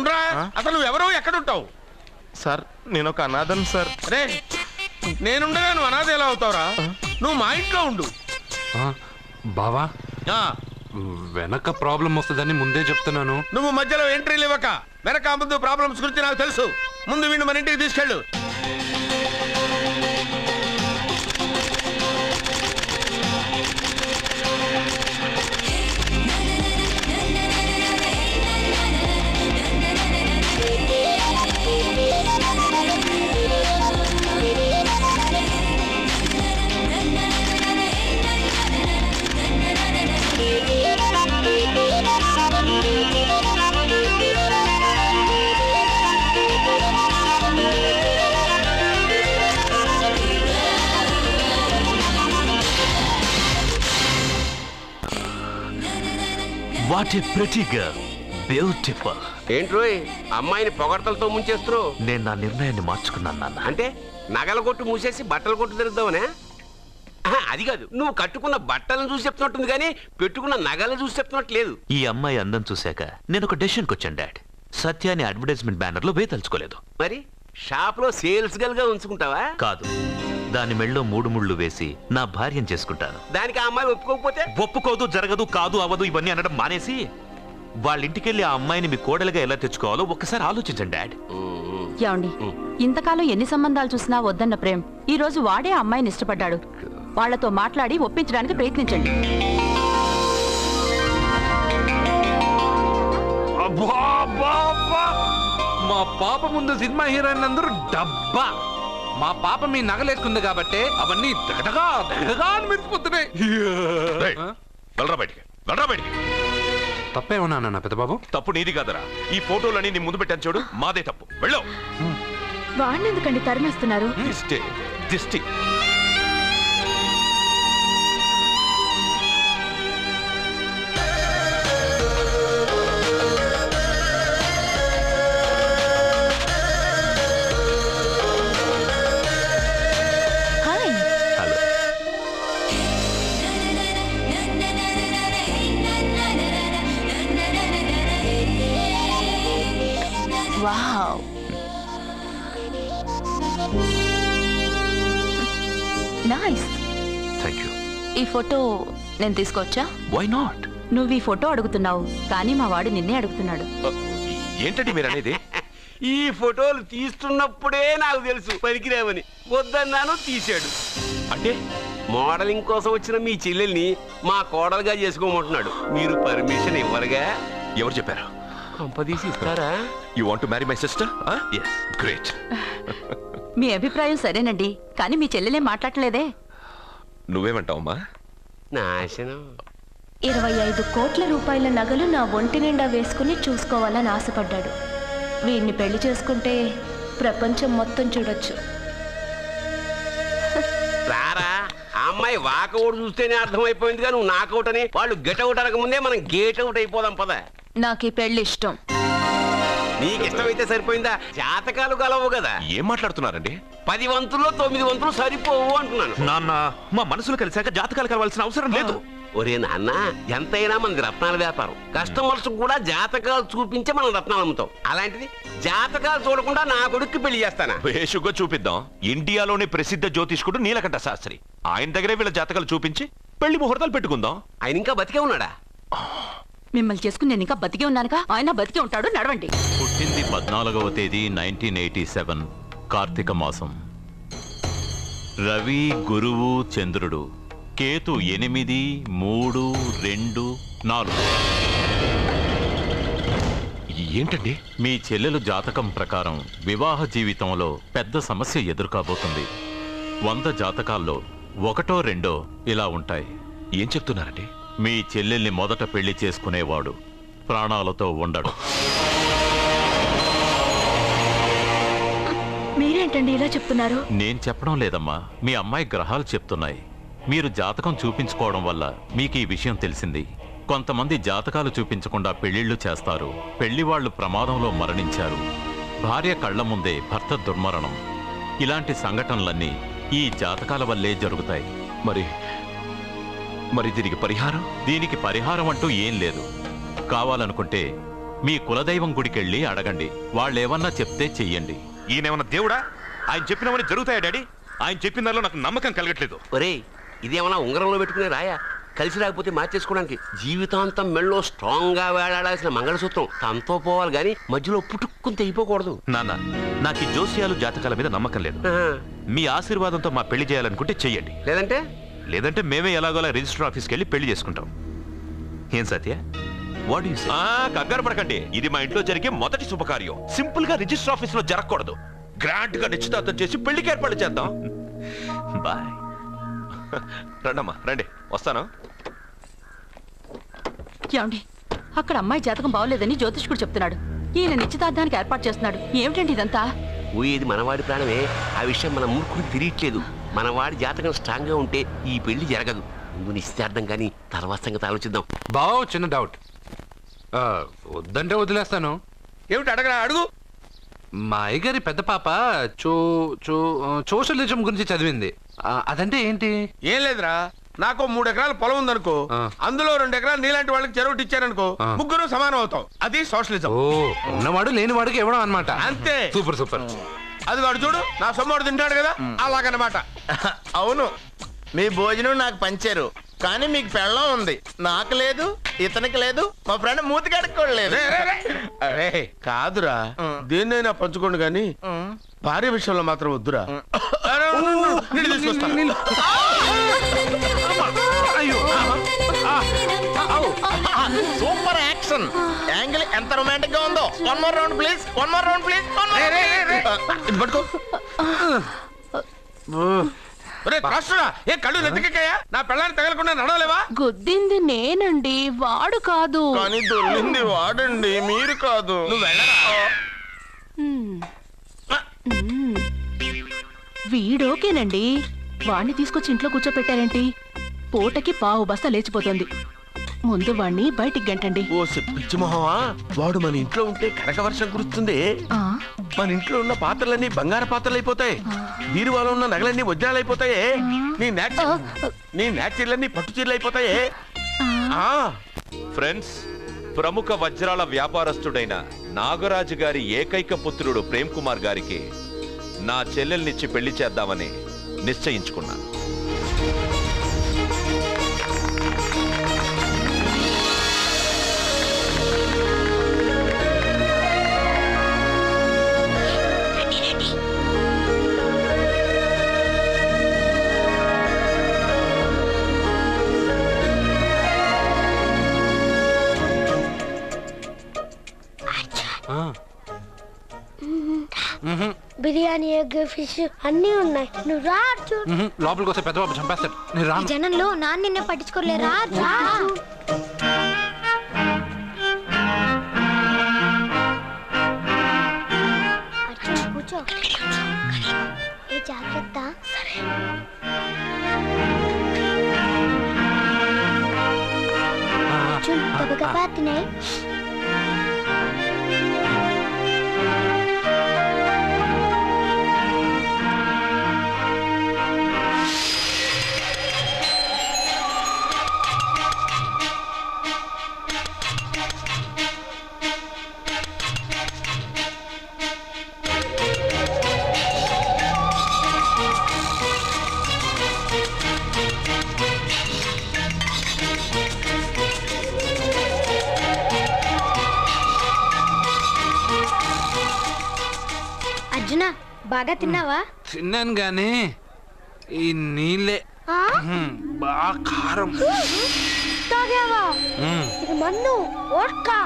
Speaker 7: ఉండరా. అసలు నువ్వెవరో ఎక్కడుంటావు?
Speaker 20: సార్ నేను ఒక అనాథను సార్.
Speaker 7: రే, నేనుండగా నువ్వు అనాథ ఎలా అవుతావురా? నువ్వు మా ఇంట్లో ఉండు.
Speaker 5: బావా, వెనక ప్రాబ్లం వస్తుందని ముందే చెప్తున్నాను.
Speaker 7: నువ్వు మధ్యలో ఎంట్రీలు ఇవ్వక. వెనక ముందు ప్రాబ్లమ్స్ గురించి నాకు తెలుసు. ముందు వీడిని మన ఇంటికి తీసుకెళ్ళు.
Speaker 6: What a pretty girl. Beautiful.
Speaker 18: ఏంట్రోయ్ అమ్మాయిని పొగడ్తలతో ముంచేస్తున్నావు?
Speaker 6: నేను నా నిర్ణయాన్ని మార్చుకున్నాను నాన్న.
Speaker 18: అంటే నగల కొట్టు మూసేసి బట్టలు కొట్టు తిరుగుదామనే? అది కాదు, నువ్వు కట్టుకున్న బట్టలను చూసి చెప్తున్నట్టుంది కానీ పెట్టుకున్న నగలను చూసి చెప్తున్నట్లేదు.
Speaker 6: ఈ అమ్మాయి అందం చూశాక నేను ఒక డెసిషన్కి వచ్చాను డాడ్. సత్యాన్ని అడ్వర్టైజ్మెంట్ బ్యానర్ లో వేయదలుచుకోలేదు.
Speaker 18: మరి షాప్ లో సేల్స్ గల్ గా ఉంచుకుంటావా?
Speaker 6: కాదు, దాని మెళ్ళలో 3 ముళ్ళు వేసి నా భార్యను చేసుకుంటాను.
Speaker 18: దానికి ఆ అమ్మాయి ఒప్పుకోకపోతే?
Speaker 6: ఒప్పుకోదు, జరగదు, కాదు, అవదు ఇవన్నీ అనడం మానేసి వాళ్ళ ఇంటికెళ్ళి ఆ అమ్మాయిని మీ కోడలుగా ఎలా తెచ్చుకోవాలో ఒక్కసారి ఆలోచించండి డాడ్.
Speaker 17: ఏమండి, ఇంతకాలం ఎన్ని సంబంధాలు చూసినా వద్దన్న ప్రేమ్ ఈ రోజు వాడే అమ్మాయిని ఇష్టపడ్డాడు. వాళ్లతో మాట్లాడి ఒప్పించడానికి ప్రయత్నించండి.
Speaker 5: మా పాప ముందు సినిమా హీరోయిన్ అందరూ డబ్బా. మా పాప మీ నగలేసుకుంది కాబట్టి అవన్నీ దగదగా అని మెరిసిపోతున్నాయి. తప్పేమన్నా నాన్న పెద్ద బాబు?
Speaker 9: తప్పు నీది కాదరా. ఈ ఫోటోలని నీ ముందు పెట్టాను చూడు, మాదే తప్పు. వెళ్ళు.
Speaker 10: వాడిని ఎందుకండి తరిమేస్తున్నారు?
Speaker 9: దిష్టి.
Speaker 10: Wow.
Speaker 11: నైస్.
Speaker 6: Thank you.
Speaker 11: ఈ ఫోటో నేను తీసుకోవచ్చా?
Speaker 6: Why not?
Speaker 17: నువ్వు ఈ ఫోటో అడుగుతున్నావు కానీ మా వాడు నిన్నే అడుగుతున్నాడు.
Speaker 9: ఏంటండి మీరు అనేది?
Speaker 18: ఈ ఫోటోలు తీస్తున్నప్పుడే నాకు తెలుసు పనికిరావని. వద్దన్నాను, తీశాడు.
Speaker 9: అంటే
Speaker 18: మోడలింగ్ కోసం వచ్చిన మీ చెల్లెల్ని మా కోడలుగా చేసుకోమంటున్నాడు. మీరు పర్మిషన్ ఇవ్వరుగా?
Speaker 9: ఎవరు చెప్పారు?
Speaker 18: కంపదీసి ఇస్తారా?
Speaker 9: You want to marry my sister? yes, great.
Speaker 17: మీ అభిప్రాయం సరేనండి కానీ మీ చెల్లెలేం మాట్లాడలేదే.
Speaker 9: నువ్వేమంటావమ్మా?
Speaker 18: నాశనం.
Speaker 15: 25 కోట్ల రూపాయల నగలు నా ఒంటి నిండా వేసుకుని చూసుకోవాలని ఆశపడ్డాడు. వీడిని పెళ్లి చేసుకుంటే ప్రపంచం మొత్తం చూడొచ్చు.
Speaker 18: రారా, ఆ అమ్మాయి వాకౌట్ చూస్తేనే అర్థమైపోయిందిగా నువ్వు నాకౌట్ అని. వాళ్ళు గెటౌట్ అనక ముందే మనం గేట్ అవుట్ అయిపోదాం పద.
Speaker 11: నాకు ఈ పెళ్లి ఇష్టం.
Speaker 18: నీకు ఇష్టమైతే సరిపోయిందా? జాతకాలు కలవు కదా.
Speaker 9: ఏం మాట్లాడుతున్నారండి?
Speaker 18: 10 వంతుల్లో 9 వంతులు సరిపోవు అంటున్నాను.
Speaker 9: నాన్న, మా మనసులు కలిసాక జాతకాలు కలవాల్సిన అవసరం లేదు.
Speaker 18: ఒరే నాన్న, ఎంతైనా మనది రత్నాల వ్యాపారం. కస్టమర్స్ కూడా జాతకాలు చూపించే మనం రత్నాలు అమ్ముతాం. అలాంటిది జాతకాలు చూడకుండా నా కొడుక్కి పెళ్లి చేస్తానా?
Speaker 9: వేషుగా చూపిద్దాం. ఇండియాలోని ప్రసిద్ధ జ్యోతిష్కుడు నీలకంఠ శాస్త్రి, ఆయన దగ్గరే వీళ్ళ జాతకాలు చూపించి పెళ్లి ముహూర్తాలు పెట్టుకుందాం.
Speaker 18: ఆయన ఇంకా బతికే ఉన్నాడా?
Speaker 17: మిమ్మల్ని చేసుకుని నేను ఇంకా బతికే ఉన్నానుగా. ఆయన బతికే ఉంటాడు. నడవండి.
Speaker 21: పుట్టింది 14వ తేదీ 1987 కార్తీక మాసం. రవి, గురువు, చంద్రుడు. కేతు 8, 3, 2, 4.
Speaker 9: ఏంటండి?
Speaker 21: మీ చెల్లెలు జాతకం ప్రకారం వివాహ జీవితంలో పెద్ద సమస్య ఎదుర్కోబోతుంది. 100 జాతకాల్లో 1, 2 ఇలా ఉంటాయి.
Speaker 9: ఏం చెప్తున్నారండి?
Speaker 21: మీ చెల్లెల్ని మొదట పెళ్లి చేసుకునేవాడు ప్రాణాలతో ఉండడు.
Speaker 15: మీరేంటండి ఇలా చెప్తున్నారు?
Speaker 21: నేను చెప్పడం లేదమ్మా, మీ అమ్మాయి గ్రహాలు చెప్తున్నాయి. మీరు జాతకం చూపించుకోవడం వల్ల మీకు ఈ విషయం తెలిసింది. కొంతమంది జాతకాలు చూపించకుండా పెళ్లిళ్లు చేస్తారు. పెళ్లివాళ్లు ప్రమాదంలో మరణించారు. భార్య కళ్ల ముందే భర్త దుర్మరణం. ఇలాంటి సంఘటనలన్నీ ఈ జాతకాల వల్లే జరుగుతాయి.
Speaker 9: మరి దీనికి పరిహారం?
Speaker 21: దీనికి పరిహారం అంటూ ఏం లేదు. కావాలనుకుంటే మీ కులదైవం గుడికెళ్ళి అడగండి. వాళ్ళేమన్నా చెప్తే చెయ్యండి.
Speaker 9: ఈయనేమన్నా దేవుడా? ఆయన చెప్పినవన్నీ జరుగుతాయా డాడీ? ఆయన చెప్పిన దానిలో నాకు నమ్మకం కలగట్లేదు.
Speaker 18: ఒరేయ్, ఇదేమన్నా ఉంగరంలో పెట్టుకునే రాయా? కలిసి రాకపోతే మార్చేసుకోవడానికి. జీవితాంతం మెళ్ళో స్ట్రాంగ్ గా వేలాడాల్సిన మంగళసూత్రం తనతో పోవాలి గాని మధ్యలో పుట్టుక్కుని తెగిపోకూడదు.
Speaker 9: నాన్న, నాకు ఈ జోస్యాలు జాతకాల మీద నమ్మకం లేదు. మీ ఆశీర్వాదంతో మా పెళ్లి చేయాలనుకుంటే చెయ్యండి. లేదంటే మేమే ఎలాగోలా రిజిస్టర్ ఆఫీస్కి వెళ్ళి పెళ్లి చేసుకుంటాం. ఏం సత్య? What you say? కంగారు పడకండి. ఇది మా ఇంట్లో జరిగే మొదటి శుభకార్యం. సింపుల్ గా రిజిస్టర్ ఆఫీస్ లో జరగకూడదు. గ్రాండ్ గా నిశ్చితార్థం చేసి పెళ్లికి ఏర్పాటు చేద్దాం. బాయ్. రండమ్మా, రండి, వస్తాను.
Speaker 17: ఏమండి, అక్కడ అమ్మాయి జాతకం బాగోలేదని జ్యోతిష్కుడు చెప్తున్నాడు. ఈయన నిశ్చితార్థానికి ఏర్పాటు చేస్తున్నాడు. ఏమిటండి ఇదంతా?
Speaker 18: ఊయేది మనవాడి ప్రాణమే. ఆ విషయం మన మూర్ఖుడికి తెలియట్లేదు. మనవాడి జాతకం స్ట్రాంగ్ గా ఉంటే ఈ పెళ్లి జరగదు. ముందు నిశ్చితార్థం కానీ తర్వాత సంగతి ఆలోచిద్దాం.
Speaker 5: బావ, చిన్న డౌట్. వద్దంటే వదిలేస్తాను.
Speaker 7: ఏమిటి అడగరా? అడుగు.
Speaker 5: మా అయ్యగారి పెద్ద పాప సోషలిజం గురించి చదివింది. అదంటే ఏంటి?
Speaker 7: ఏం లేదురా, నాకు 3 ఎకరాల పొలం ఉందనుకో, అందులో 2 ఎకరాలు నీలాంటి వాళ్ళకి చెరువు ఇచ్చారనుకో, ముగ్గురు సమానం అవుతాం. అది సోషలిజం.
Speaker 5: ఉన్నవాడు లేనివాడికి ఇవ్వడం అనమాట.
Speaker 7: అంతే.
Speaker 5: Super super.
Speaker 7: అది వాడు చూడు, నా సొమ్మడు తింటాడు కదా, అలాగనమాట.
Speaker 20: అవును, మీ భోజనం నాకు పంచారు, కానీ మీకు పెళ్ళం ఉంది. నాకు లేదు, ఇతనికి లేదు, మా ఫ్రెండ్ మూతి కడుక్కోలేదు.
Speaker 7: కాదురా, దేన్నైనా పంచుకోండి కానీ భార్య విషయంలో మాత్రం వద్దురా.
Speaker 20: సూపర్ యాక్షన్ యాంగిల్ ఎంత రొమాంటిక్ గా ఉందో. 1 more round please, 1 more round please.
Speaker 7: పట్టుకో. ఏ కళ్ళు నెత్తికెక్కాయా? నా పెళ్ళాన్ని తగలకుండా నడవలేవా?
Speaker 10: గుద్దింది నేనండి, వాడు కాదు.
Speaker 20: కానీ దొల్లింది వాడండి, మీరు కాదు.
Speaker 7: నువ్వు వెళ్ళరా?
Speaker 10: వీడోకేనండి. వాణ్ణి తీసుకొచ్చి ఇంట్లో కూర్చోపెట్టారేంటి? పూటకి పావు బస్తా లేచిపోతుంది. ముందు వాణ్ణి బయటికి గంటండి.
Speaker 7: ఓ పిచ్చి మొహమా, వాడు మన ఇంట్లో ఉంటే కనక వర్షం కురుస్తుంది. మన ఇంట్లో ఉన్న పాత్రలన్నీ బంగారు పాత్రలు అయిపోతాయి. బీరువాలో ఉన్న నగలన్నీ వజ్రాలు అయిపోతాయి. నీ నాచీర్లన్నీ పట్టు చీరలు అయిపోతాయి.
Speaker 9: ఫ్రెండ్స్, ప్రముఖ వజ్రాల వ్యాపారస్తుడైన నాగరాజు గారి ఏకైక పుత్రుడు ప్రేమ్ కుమార్ గారికి నా చెల్లెల్నిచ్చి పెళ్లి చేద్దామని నిశ్చయించుకున్నాను.
Speaker 1: బిర్యానీ ఎగ్ ఫిష్ అన్నీ ఉన్నాయి. నువ్వు రా అర్జున్.
Speaker 5: లోపలికి వస్తే పెద్దబాబు చంపేస్తాడు. నేను
Speaker 1: ఈ
Speaker 5: రాను.
Speaker 1: జనంలో నాన్న నిన్నే పట్టించుకోలే. రా రా అర్జున్ కూర్చో. ఏ జాగ్రత్త. సరే అర్జున్ గబగబా తినేయ్. అర్జున బాగా తిన్నావా?
Speaker 5: తిన్నాను గానీ ఈ నీళ్ళే బాగా కారం.
Speaker 1: తాగావా? ఇది మన్ను ఓడ్కా.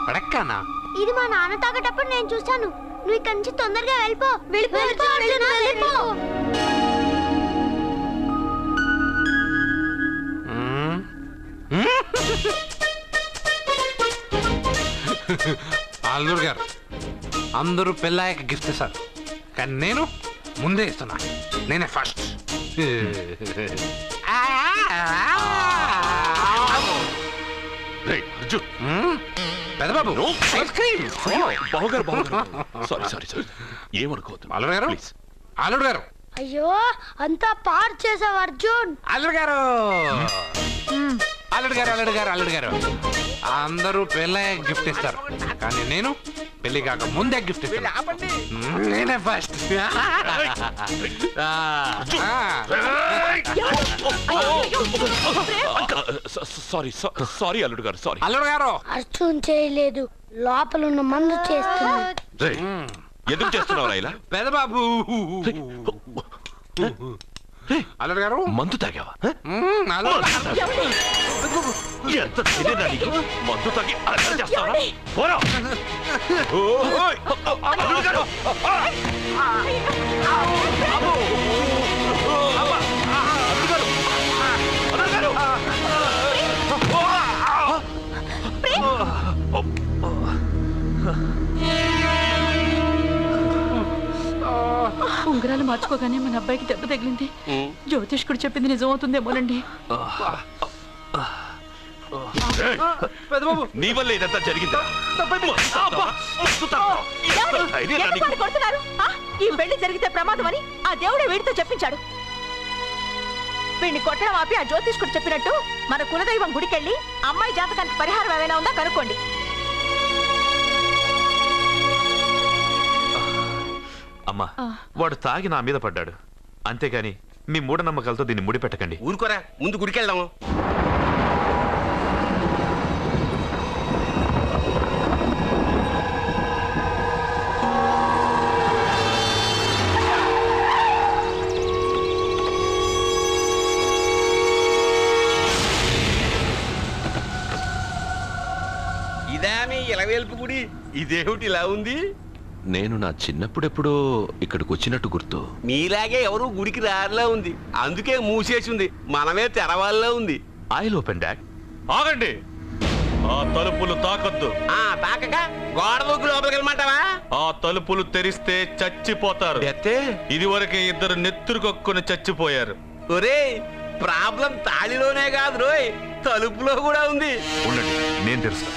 Speaker 5: పడక్కనా?
Speaker 1: ఇది మా నాన్న తాగేటప్పుడు నేను చూశాను. నువ్వు ఇక్కడి నుంచి తొందరగా వెళ్ళిపో. వెళ్ళిపో అర్జున, వెళ్ళిపో.
Speaker 5: అల్లుడు గారు అందరూ పెళ్ళాయక గిఫ్ట్ ఇస్తారు, కానీ నేను ముందే ఇస్తున్నా. నేనే ఫస్ట్. పెద్దబాబు
Speaker 9: ఏమనుకోవద్దు.
Speaker 5: అల్లుడు గారు, అల్లుడు గారు,
Speaker 1: అయ్యో అంతా పాడు చేసావు అర్జున్.
Speaker 5: అల్లుడు గారు, అల్లుడు గారు, అల్లుడు గారు, అల్లుడు గారు, అందరూ పెళ్ళాయక గిఫ్ట్ ఇస్తారు, కానీ నేను పెళ్లి కాక ముందే గిఫ్ట్ ఇస్తాను. నేనే ఫస్ట్.
Speaker 9: సారీ అల్లుడు గారు, సారీ.
Speaker 5: అల్లుడు గారు,
Speaker 1: అర్జున్ చేయలేదు, లోపల ఉన్న మందు చేస్తుంది.
Speaker 9: ఎందుకు చేస్తున్నావు ఇలా?
Speaker 5: పెద్దబాబు, అల్లుడు గారు,
Speaker 9: మందు తాగావా? ఎంత తెలియదా నీకు? మందు తాగి అలా చేస్తావా? పోరా! ఓయ్! అల్లుడు గారు!
Speaker 17: ఉంగరాలు మార్చుకోగానే మన అబ్బాయికి దెబ్బ తగిలింది. జ్యోతిష్కుడు చెప్పింది నిజమవుతుందేమోనండి.
Speaker 9: నీ వల్ల ఇదంతా జరిగిందా?
Speaker 10: ఈ పెళ్లి జరిగితే ప్రమాదం అని ఆ దేవుడే వీడితో చెప్పించాడు. వీడిని కొట్టడం ఆపి ఆ జ్యోతిష్కుడు చెప్పినట్టు మన కులదైవం గుడికెళ్ళి అమ్మాయి జాతకానికి పరిహారం ఏమైనా ఉందా కనుక్కోండి.
Speaker 9: అమ్మా, వాడు తాగి నా మీద పడ్డాడు, అంతేగాని మీ మూఢనమ్మకాలతో దీన్ని ముడిపెట్టకండి.
Speaker 18: ఊరుకోరా, ముందు గుడికెళ్దాము. ఇదా మీ ఇలవేల్పు గుడి? ఇదేమిటి ఇలా ఉంది?
Speaker 9: నేను నా చిన్నప్పుడెప్పుడో ఇక్కడికి వచ్చినట్టు గుర్తు.
Speaker 18: మీలాగే ఎవరు గుడికి రారులా ఉంది, అందుకే మూసేసి ఉంది. మనమే తెరవాళ్ళలో ఉంది.
Speaker 9: I'll open dad. ఆగండి, ఆ తలుపులు తాకొద్దు.
Speaker 18: తాకక గోడ దూకి లోపలికి వెళ్ళమంటావా?
Speaker 9: ఆ తలుపులు తెరిస్తే చచ్చిపోతారు. ఇదివరకే ఇద్దరు నెత్తురుకొక్కుని చచ్చిపోయారు.
Speaker 18: ఒరే, ప్రాబ్లం తాళిలోనే కాదు రోయ్, తలుపులో కూడా ఉంది.
Speaker 9: ఉండండి, నేను తెరుస్తా.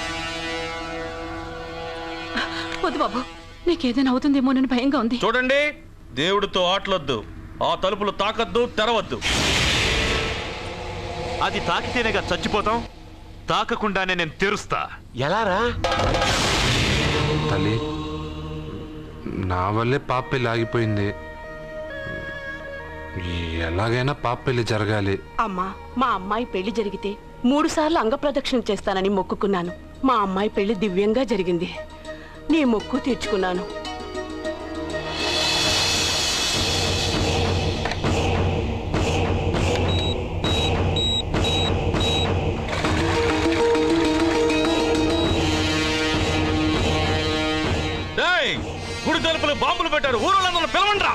Speaker 17: వద్దు బాబు, నీకేదైనా అవుతుందేమోనని భయంగా ఉంది.
Speaker 9: చూడండి, దేవుడితో ఆటలొద్దు. ఆ తలుపులు తాకద్దు, తెరవద్దు. అది తాకితేనేగా చచ్చిపోతాం, తాకకుండానే నేను తెరుస్తా.
Speaker 18: ఎలారా?
Speaker 5: తల్లి, నా వల్లే పాప పెళ్లి ఆగిపోయింది. ఎలాగైనా పాప పెళ్లి జరగాలి.
Speaker 22: అమ్మా, మా అమ్మాయి పెళ్లి జరిగితే 3 సార్లు అంగప్రదక్షిణ చేస్తానని మొక్కుకున్నాను. మా అమ్మాయి పెళ్లి దివ్యంగా జరిగింది. నీ మొక్కు తీర్చుకున్నాను.
Speaker 9: గుడి తలుపులు బాంబులు పెట్టారు, ఊరోళ్ళందరూ పిలవండ్రా.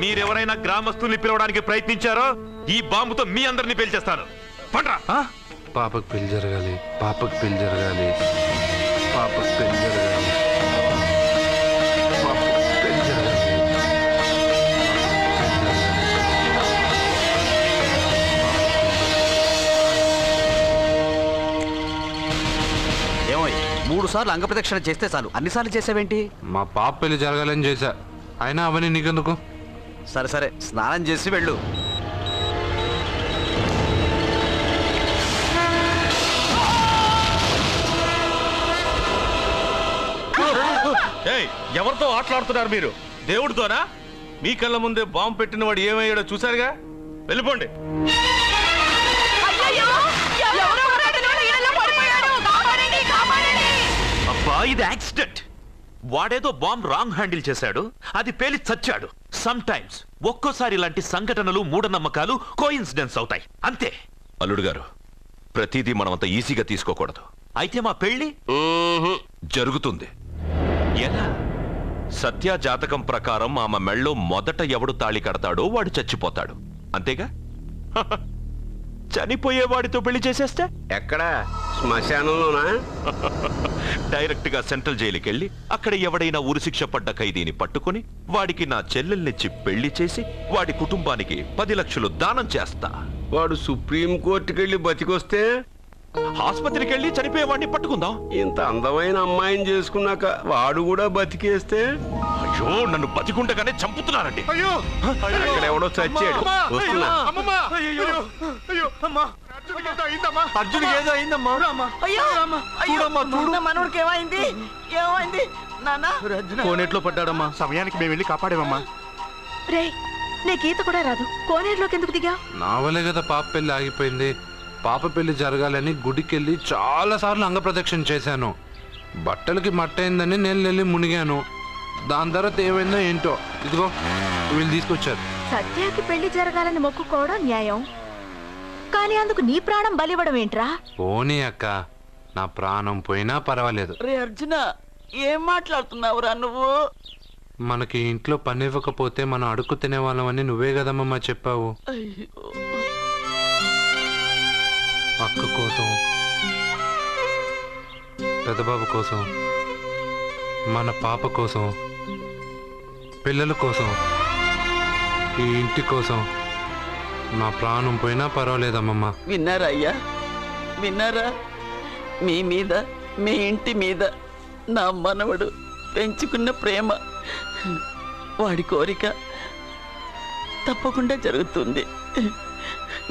Speaker 9: మీరెవరైనా గ్రామస్తుల్ని పిలవడానికి ప్రయత్నించారో ఈ బాంబుతో మీ అందరినీ పేల్చేస్తాను. పండ్రా.
Speaker 5: పాపకు పెళ్లి జరగాలి, పాపకు పెళ్లి జరగాలి, పాపకు పెళ్లి జరగాలి, పాపకు పెళ్లి జరగాలి.
Speaker 3: ఏమో 3 సార్లు అంగప్రదక్షిణ చేస్తే చాలు, అన్నిసార్లు చేసావేంటి?
Speaker 5: మా పాప పెళ్లి జరగాలని చేశా, అయినా అవన్నీ నీకెందుకు?
Speaker 3: సరే సరే, స్నానం చేసి వెళ్ళు.
Speaker 7: ఎవరితో ఆటలాడుతున్నారు మీరు? దేవుడితోనా? మీ కళ్ళ ముందే బాంబు పెట్టిన వాడు ఏమయ్యాడో చూసారుగా. వెళ్ళిపోండి.
Speaker 9: అబ్బా, ఇది యాక్సిడెంట్. వాడేదో బాంబ్ రాంగ్ హ్యాండిల్ చేశాడు, అది పేలి చచ్చాడు. సమ్ టైమ్స్ ఒక్కోసారి ఇలాంటి సంఘటనలు మూఢనమ్మకాలు కోఇన్సిడెన్స్ అవుతాయి, అంతే. అల్లుడు గారు, ప్రతిదీ మనమంత ఈజీగా తీసుకోకూడదు. అయితే మా పెళ్లి జరుగుతుంది. ఎలా? సత్య జాతకం ప్రకారం ఆమె మెళ్ళో మొదట ఎవడు తాళి కడతాడో వాడు చచ్చిపోతాడు, అంతేగా? చనిపోయేవాడితో పెళ్లి చేసేస్తే
Speaker 18: ఎక్కడా? శ్మశానంలోనా?
Speaker 9: డైరెక్ట్ గా సెంట్రల్ జైలుకి వెళ్ళి అక్కడ ఎవడైనా ఉరిశిక్ష పడ్డ ఖైదీని పట్టుకుని వాడికి నా చెల్లెల్నిచ్చి పెళ్లి చేసి వాడి కుటుంబానికి 10 లక్షలు దానం చేస్తా.
Speaker 18: వాడు సుప్రీం కోర్టుకి వెళ్ళి బతికొస్తే
Speaker 9: ఆసుపత్రికి వెళ్ళి చనిపోయేవాడిని పట్టుకుందాం.
Speaker 18: ఇంత అందమైన అమ్మాయిని చేసుకున్నాక వాడు కూడా బతికేస్తే?
Speaker 9: అయ్యో, నన్ను బతికుండగానే చంపుతున్నారండి.
Speaker 18: అక్కడ ఎవడో చచ్చాడు. వస్తున్నా.
Speaker 16: అర్జునికి ఏదో అయిందమ్మా. మనోడికి ఏమైంది? ఏమైంది నాన్న?
Speaker 3: కోనేట్లో పడ్డాడమ్మా, సమయానికి మేము వెళ్ళి కాపాడేమమ్మా.
Speaker 10: రే, నీకు ఈత కూడా రాదు, కోనేరులోకి ఎందుకు దిగా?
Speaker 5: నా వల్లే కదా పాప పెళ్లి ఆగిపోయింది. పాప పెళ్లి జరగాలని గుడికెళ్ళి చాలా సార్లు అంగప్రదక్షిణ చేశాను. బట్టలకి మట్టయిందని నేను వెళ్ళి మునిగాను. దాని తర్వాత ఏమైందో ఏంటో, ఇదిగో వీళ్ళు తీసుకొచ్చారు.
Speaker 10: సత్యాకి పెళ్లి జరగాలని మొక్కుకోవడం న్యాయం, కానీ అందుకు నీ ప్రాణం బలివ్వడం ఏంట్రా?
Speaker 5: పోనీ అక్క, నా ప్రాణం పోయినా పర్వాలేదు.
Speaker 22: రే అర్జున, ఏం మాట్లాడుతున్నావురా నువ్వు?
Speaker 5: మనకి ఇంట్లో పని ఇవ్వకపోతే మనం అడుక్కు తినేవాళ్ళమని నువ్వే కదమ్మా చెప్పావు. అక్క కోసం, పెద్దబాబు కోసం, మన పాప కోసం, పిల్లల కోసం, ఈ ఇంటి కోసం నా ప్రాణం పోయినా పర్వాలేదమ్మమ్మ.
Speaker 22: విన్నారా అయ్యా, విన్నారా? మీ మీద, మీ ఇంటి మీద నా మనవడు పెంచుకున్న ప్రేమ, వాడి కోరిక తప్పకుండా జరుగుతుంది.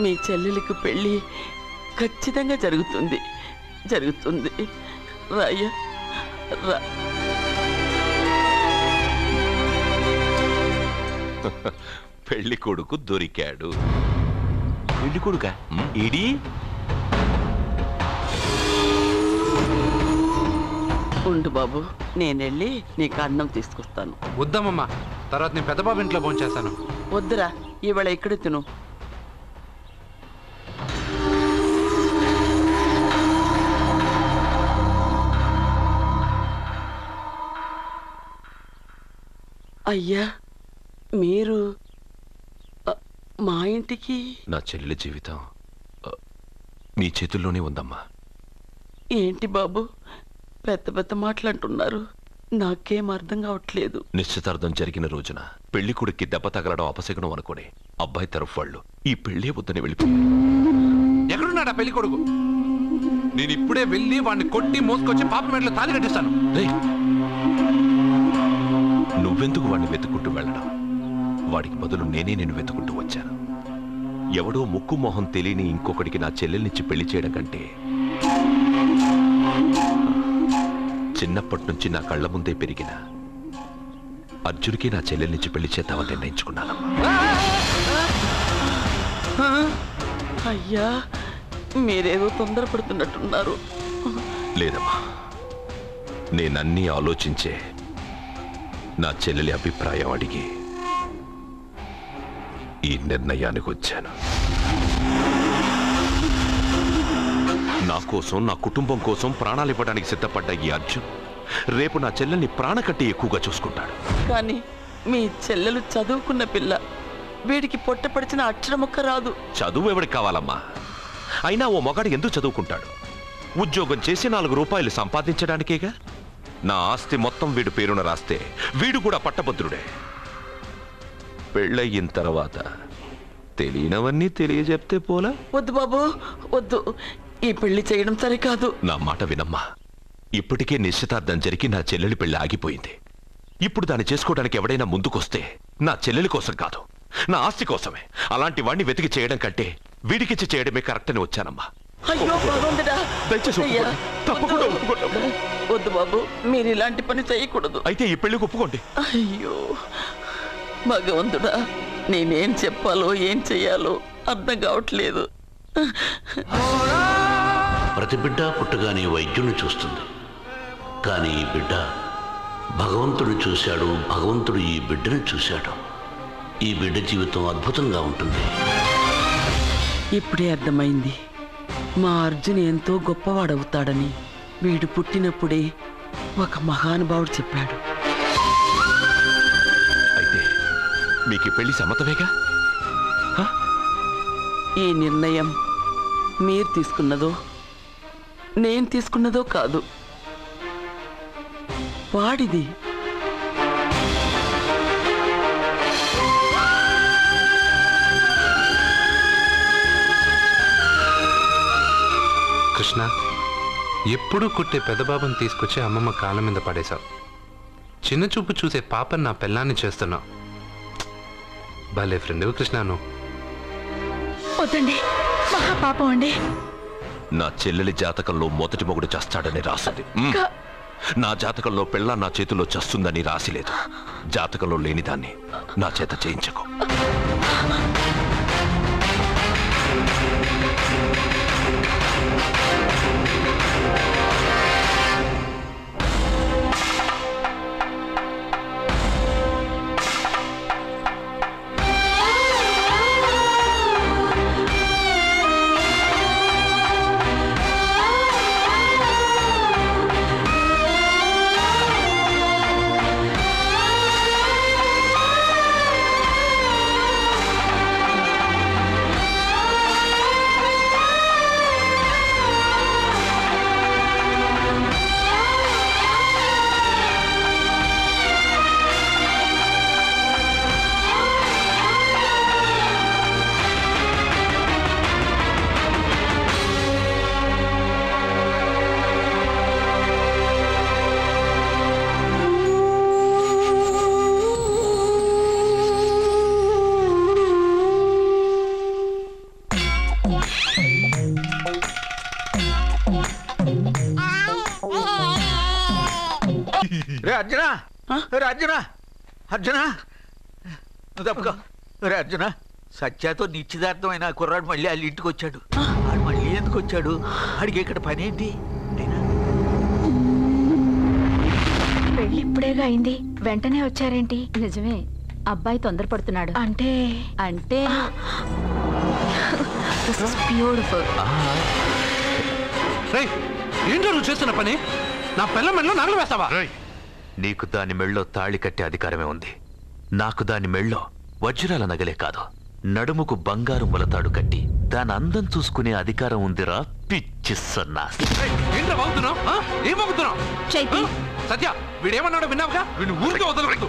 Speaker 22: మీ చెల్లెలకు పెళ్ళి ఖచ్చితంగా జరుగుతుంది, జరుగుతుంది. రాయ్యా రా.
Speaker 9: పెళ్లి కొడుకు దొరికాడు. పెళ్లి కొడుక ఇడి?
Speaker 22: ఉండు బాబు, నేనెళ్ళి నీకు అన్నం తీసుకొస్తాను.
Speaker 5: వద్దమ్మమ్మా, తర్వాత నేను పెద్దబాబు ఇంట్లో భోంచేస్తాను.
Speaker 22: వద్దురా, ఇవాళ ఇక్కడ తిను. అయ్యా, మీరు మా ఇంటికి?
Speaker 9: నా చెల్లెలి జీవితం మీ చేతుల్లోనే ఉందమ్మా.
Speaker 22: ఏంటి బాబు పెద్ద పెద్ద మాట్లాడుతున్నారు? నాకేం అర్థం కావట్లేదు.
Speaker 9: నిశ్చితార్థం జరిగిన రోజున పెళ్లి కొడుక్కి దెబ్బ తగలడం అపశకునం అనుకుని అబ్బాయి తరఫు వాళ్ళు ఈ పెళ్లి వద్దని వెళ్ళిపోయి.
Speaker 5: ఎక్కడున్నాడా పెళ్లి కొడుకు? నేను ఇప్పుడే వెళ్ళి వాడిని కొట్టి మోసుకొచ్చి పాప మెడలో తాళి కట్టిస్తాను.
Speaker 9: నువ్వెందుకు వాడిని వెతుక్కుంటూ వెళ్ళడం? వాడికి బదులు నేనే నిన్ను వెతుకుంటూ వచ్చాను. ఎవడో ముక్కు మొహం తెలియని ఇంకొకడికి నా చెల్లెల్నిచ్చి పెళ్లి చేయడం కంటే చిన్నప్పటి నుంచి నా కళ్ళ ముందే పెరిగిన అర్జున్కి నా చెల్లెల్నిచ్చి పెళ్లి చేద్దామని నిర్ణయించుకున్నాను.
Speaker 22: అయ్యా, మీరేదో తొందరపడుతున్నట్టున్నారు.
Speaker 9: లేదమ్మా, నేనన్నీ ఆలోచించే నా చెల్లెలి అభిప్రాయం అడిగి ఈ నిర్ణయానికి వచ్చాను. నా కోసం, నా కుటుంబం కోసం ప్రాణాలు ఇవ్వడానికి సిద్ధపడ్డ ఈ అర్జున్ రేపు నా చెల్లెల్ని ప్రాణకట్టి ఎక్కువగా చూసుకుంటాడు.
Speaker 2: కానీ మీ చెల్లెలు చదువుకున్న పిల్ల, వీడికి పొట్టపడిచిన అక్షరముక్క రాదు.
Speaker 9: చదువు ఎవరికి కావాలమ్మా? అయినా ఓ మొగాడు ఎందుకు చదువుకుంటాడు? ఉద్యోగం చేసి 4 రూపాయలు సంపాదించడానికేగా. నా ఆస్తి మొత్తం వీడు పేరున రాస్తే వీడు కూడా పట్టభద్రుడే. పెళ్ళయిన తర్వాత తెలియనవన్నీ తెలియజెప్తే పోలా?
Speaker 2: వద్దు బాబు వద్దు, ఈ పెళ్లి చేయడం సరికాదు.
Speaker 9: నా మాట వినమ్మా. ఇప్పటికే నిశ్చితార్థం జరిగి నా చెల్లెలి పెళ్లి ఆగిపోయింది. ఇప్పుడు దాన్ని చేసుకోవడానికి ఎవడైనా ముందుకొస్తే నా చెల్లెలి కోసం కాదు, నా ఆస్తి కోసమే. అలాంటి వాడిని వెతికి చేయడం కంటే వీడికిచ్చి చేయడమే కరెక్ట్ అని వచ్చానమ్మా.
Speaker 2: అయ్యో భగవంతుడా,
Speaker 9: దయచేసి
Speaker 2: అయ్యా,
Speaker 9: తప్పకుండా
Speaker 2: వద్దు బాబు, మీరు ఇలాంటి పని చేయకూడదు.
Speaker 9: అయితే ఈ పెళ్లికి ఒప్పుకోండి.
Speaker 2: అయ్యో భగవంతుడా, నేనేం చెప్పాలో ఏం చెయ్యాలో అర్థం కావట్లేదు.
Speaker 6: ప్రతి బిడ్డ పుట్టగానే వైద్యుని చూస్తుంది, కానీ ఈ బిడ్డ భగవంతుడిని చూశాడు. భగవంతుడు ఈ బిడ్డను చూశాడు. ఈ బిడ్డ జీవితం అద్భుతంగా ఉంటుంది.
Speaker 2: ఇప్పుడే అర్థమైంది, మా అర్జున్ ఎంతో గొప్పవాడవుతాడని. వీడు పుట్టినప్పుడే ఒక మహానుభావుడు చెప్పాడు.
Speaker 9: అయితే మీకు ఈ పెళ్లి సమ్మతమేగా?
Speaker 2: ఈ నిర్ణయం మీరు తీసుకున్నదో నేను తీసుకున్నదో కాదు, వాడిది.
Speaker 5: కృష్ణ, ఎప్పుడూ కుట్టే పెద్దబాబుని తీసుకొచ్చి అమ్మమ్మ కాళ్ళ మీద పడేశావు. చిన్న చూపు చూసే పాపని నా పెళ్ళాన్ని చేస్తున్నావు. భలే ఫ్రెండ్ కృష్ణను.
Speaker 10: వద్దండి, మహాపాపం అండి.
Speaker 9: నా చెల్లెలి జాతకంలో మొదటి మొగుడు చస్తాడని రాసింది. నా జాతకంలో పెళ్ళ నా చేతిలో చస్తుందని రాసిలేదు. జాతకంలో లేనిదాన్ని నా చేత చేయించకు.
Speaker 8: అర్జునా, అర్జునా, అర్జునా, తప్పుకో. రే అర్జునా, సత్యాతో నిశ్చితార్థమైన కుర్రాడు మళ్ళీ వాళ్ళ ఇంటికి వచ్చాడు. వాడు మళ్ళీ ఎందుకు వచ్చాడు? అడిగి ఇక్కడ పని ఏంటి?
Speaker 10: పెళ్లి ఇప్పుడేగా అయింది, వెంటనే వచ్చారేంటి?
Speaker 17: నిజమే, అబ్బాయి తొందరపడుతున్నాడు.
Speaker 10: అంటే
Speaker 17: అంటే
Speaker 10: బ్యూటిఫుల్.
Speaker 5: ఏంటో నువ్వు చేస్తున్న పని? నా పిల్ల మెళ్ళో నగలు వేస్తావా?
Speaker 9: నీకు దాని మెళ్ళో తాళి కట్టే అధికారమే ఉంది. నాకు దాని మెళ్ళో వజ్రాల నగలే కాదు, నడుముకు బంగారు మొలతాడు కట్టి దాని అందం చూసుకునే అధికారం ఉందిరా పిచ్చి సన్నాసి.
Speaker 5: సత్య, వీడేమన్నాడో విన్నావుగా? వీడిని ఊరికే వదలవద్దు.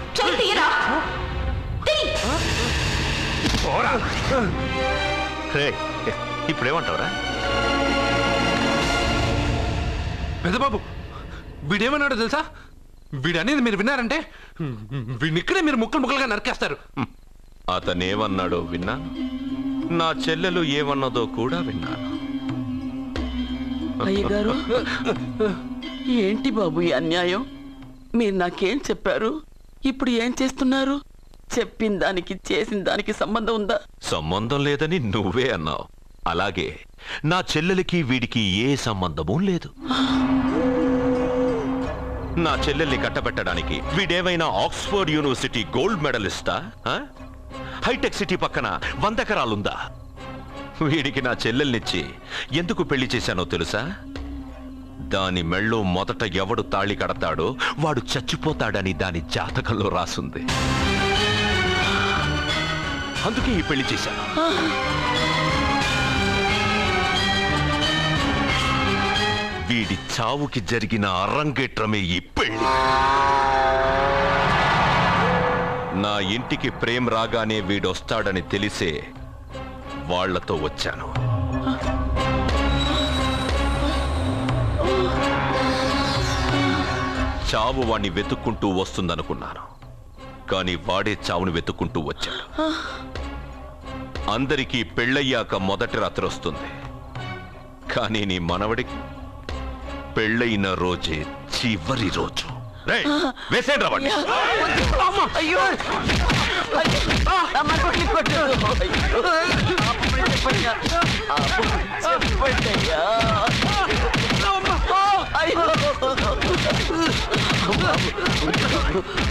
Speaker 9: ఇప్పుడేమంటావురా?
Speaker 5: పెద్దబాబు, వీడేమన్నాడో తెలుసా? వీడనేది మీరు విన్నారంటే వీడిని ఇక్కడే మీరు ముక్కలు ముక్కలుగా నరికేస్తారు.
Speaker 9: అతనేమన్నాడో విన్నాను, నా చెల్లెలు ఏమన్నదో కూడా విన్నాను.
Speaker 2: అయ్యగారు, ఏంటి బాబు ఈ అన్యాయం? మీరు నాకేం చెప్పారు, ఇప్పుడు ఏం చేస్తున్నారు? చెప్పిన దానికి చేసిన దానికి సంబంధం ఉందా?
Speaker 9: సంబంధం లేదని నువ్వే అన్నావు. అలాగే నా చెల్లెలికి వీడికి ఏ సంబంధమూ లేదు. నా చెల్లెల్ని కట్టబెట్టడానికి వీడేమైనా ఆక్స్ఫర్డ్ యూనివర్సిటీ గోల్డ్ మెడలిస్టా? హైటెక్ సిటీ పక్కన 100 ఎకరాలుందా? వీడికి నా చెల్లెల్నిచ్చి ఎందుకు పెళ్లి చేశానో తెలుసా? దాని మెళ్ళో మొదట ఎవడు తాళి కడతాడో వాడు చచ్చిపోతాడని దాని జాతకంలో రాసుంది. అందుకే ఈ పెళ్లి చేశాను. వీడి చావుకి జరిగిన అరంగేట్రమే ఈ పెళ్లి. నా ఇంటికి ప్రేమ్ రాగానే వీడొస్తాడని తెలిసే వాళ్లతో వచ్చాను. చావు వాణ్ణి వెతుక్కుంటూ వస్తుందనుకున్నాను, కానీ వాడే చావును వెతుక్కుంటూ వచ్చాడు. అందరికీ పెళ్ళయ్యాక మొదటి రాత్రి వస్తుంది, కానీ నీ మనవడికి పెళ్ళైన రోజే చివరి రోజు. వేసేండి రావండి.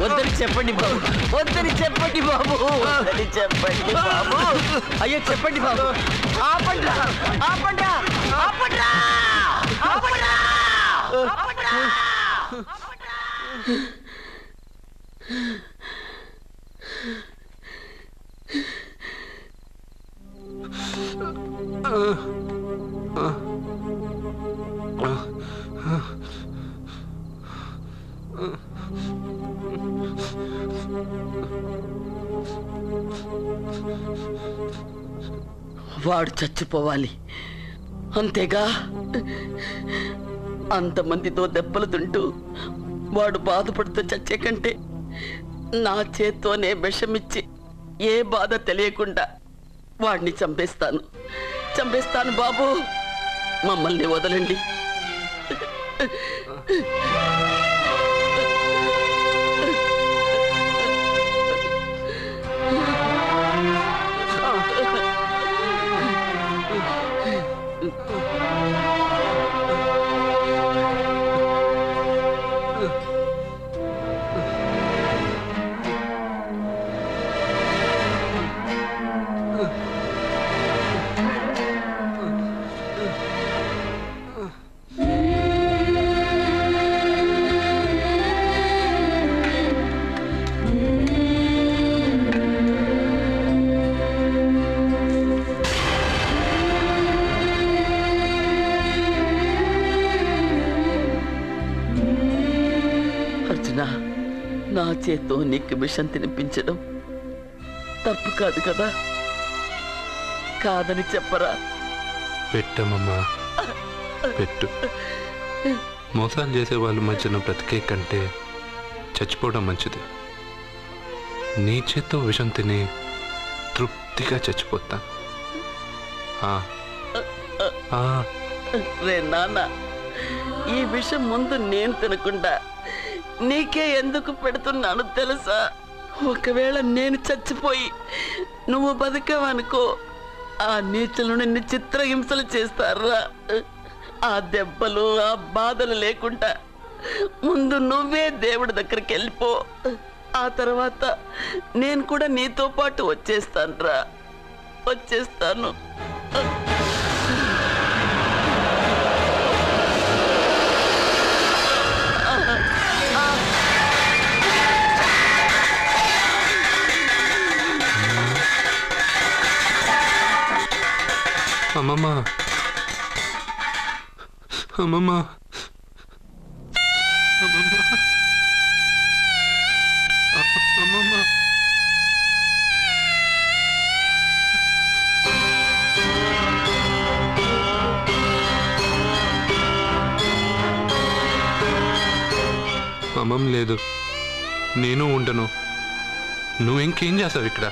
Speaker 2: వద్దని చెప్పండి బాబు, వద్దని చెప్పండి బాబు, వద్దని చెప్పండి బాబు. అయ్యో చెప్పండి బాబు. ఆపండ్రా, ఆపండ్రా, ఆపండ్రా, ఆపండ్రా, ఆపండ్రా. వాడు చచ్చిపోవాలి అంతేగా. అంతమందితో దెబ్బలు తింటూ వాడు బాధపడుతూ చచ్చే కంటే నా చేత్తోనే విషమిచ్చి ఏ బాధ తెలియకుండా వాడిని చంపేస్తాను, చంపేస్తాను బాబు. మమ్మల్ని వదలండి. నా చేత్తో నీకు విషం తినిపించడం తప్పు కాదు కదా? కాదని చెప్పరా?
Speaker 5: పెట్టమమ్మా, పెట్టు. మోసాలు చేసే వాళ్ళ మధ్యన బ్రతికే కంటే చచ్చిపోవడం మంచిది. నీ చేత్తో విషం తిని తృప్తిగా చచ్చిపోతా.
Speaker 2: రే నాన్న, ఈ విషయం ముందు నేను తినకుండా నీకే ఎందుకు పెడుతున్నాను తెలుసా? ఒకవేళ నేను చచ్చిపోయి నువ్వు బతికావనుకో, ఆ నీచులు నిన్ను చిత్రహింసలు చేస్తారా? ఆ దెబ్బలు ఆ బాధలు లేకుండా ముందు నువ్వే దేవుడి దగ్గరికి వెళ్ళిపో. ఆ తర్వాత నేను కూడా నీతో పాటు వచ్చేస్తానురా, వచ్చేస్తాను.
Speaker 5: అమ్మమ్మ, అమ్మమ్మ, అమ్మమ్మ, అమ్మమ్మ. అమ్మమ్మ లేదు, నేను ఉండను. నువ్వు ఇంకేం చేస్తావు ఇక్కడ?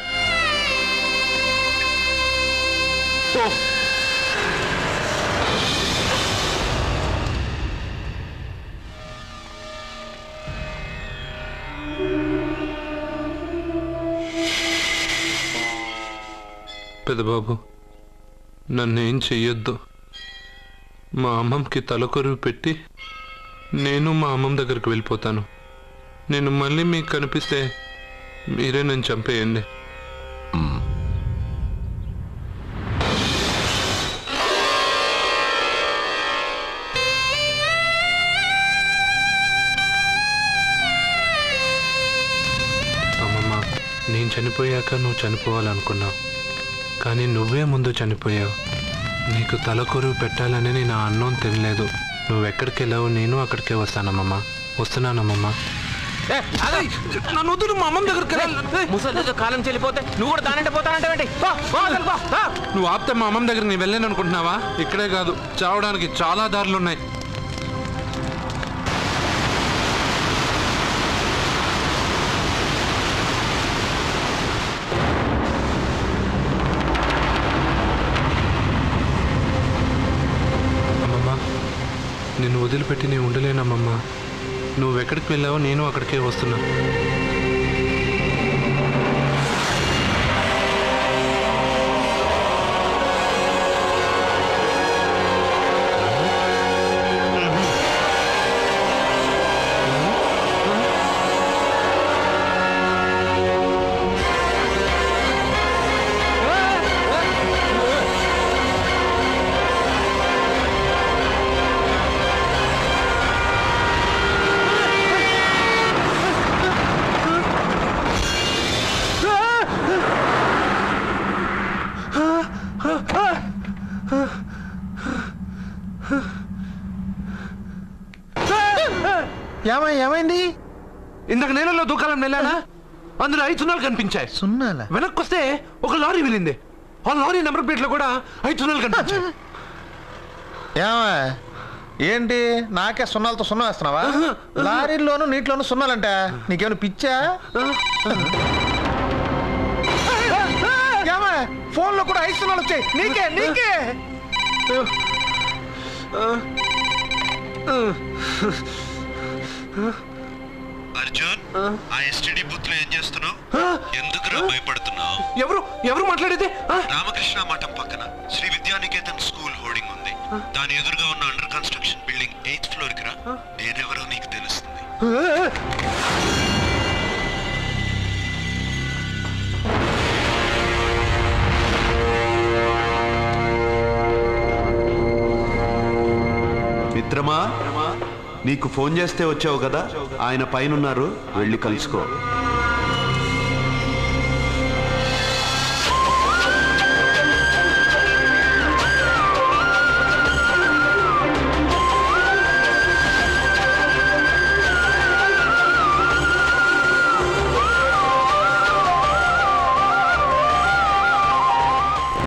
Speaker 5: పెద్దబాబు, నన్నేం చెయ్యొద్దు. మా అమ్మమ్మకి తలకొరువు పెట్టి నేను మా అమ్మమ్మ దగ్గరికి వెళ్ళిపోతాను. నేను మళ్ళీ మీకు కనిపిస్తే మీరే నన్ను చంపేయండి. నేను చనిపోయాక నువ్వు చనిపోవాలనుకున్నావు, కానీ నువ్వే ముందు చనిపోయావు. నీకు తలకొరువు పెట్టాలని నేను ఆ అన్నం తినలేదు. నువ్వు ఎక్కడికి వెళ్ళావు, నేను అక్కడికే వస్తానమ్మమ్మ. వస్తున్నానమ్మమ్మ.
Speaker 8: నన్ను వద్దు, మా అమ్మమ్మ దగ్గరికి ముసలి కాలం చెల్లిపోతే నువ్వు కూడా దానంటే పోతానంటే
Speaker 5: నువ్వు ఆపితే మా అమ్మమ్మ దగ్గర నేను వెళ్ళాను అనుకుంటున్నావా? ఇక్కడే కాదు, చావడానికి చాలా దారులు ఉన్నాయి. అమ్మమ్మ, నిన్ను వదిలిపెట్టి నేను ఉండలేనమ్మమ్మ. నువ్వు ఎక్కడికి వెళ్ళావో నేను అక్కడికే వస్తున్నా.
Speaker 8: ఏమైంది?
Speaker 5: ఇందాక నేలలో దూకాలని వెళ్ళానా, అందులో 5 సున్నాలు కనిపించాయి.
Speaker 8: సున్నాలా?
Speaker 5: వెనక్కి వస్తే ఒక లారీ వెళ్ళింది. ఆ లారీ నెంబర్ ప్లేట్ లో కూడా 5 సున్నాలు కనిపించాయి.
Speaker 20: ఏంటి నాకే సున్నాలతో సున్నా వేస్తున్నావా? లారీల్లోనూ నీటిలోనూ సున్నాలంట. నీకేమైనా పిచ్చా? ఫోన్ లో కూడా 5 సున్నాలు వచ్చాయి. నీకే నీకే
Speaker 9: అర్జున్, ఆ ఎస్టీడీ బూత్ లో ఏం చేస్తున్నావు? ఎందుకురా భయపడుతున్నావు?
Speaker 5: ఎవరు మాట్లాడేది?
Speaker 9: రామకృష్ణ మఠం పక్కన శ్రీ విద్యానికేతన్ స్కూల్ హోర్డింగ్ ఉంది. దాని ఎదురుగా ఉన్న under construction building 8th floor కి రా. నేనెవరో నీకు తెలుస్తుంది.
Speaker 4: మిత్రమా, నీకు ఫోన్ చేస్తే వచ్చావు కదా, ఆయన పైనున్నారు, వెళ్ళి కలుసుకో.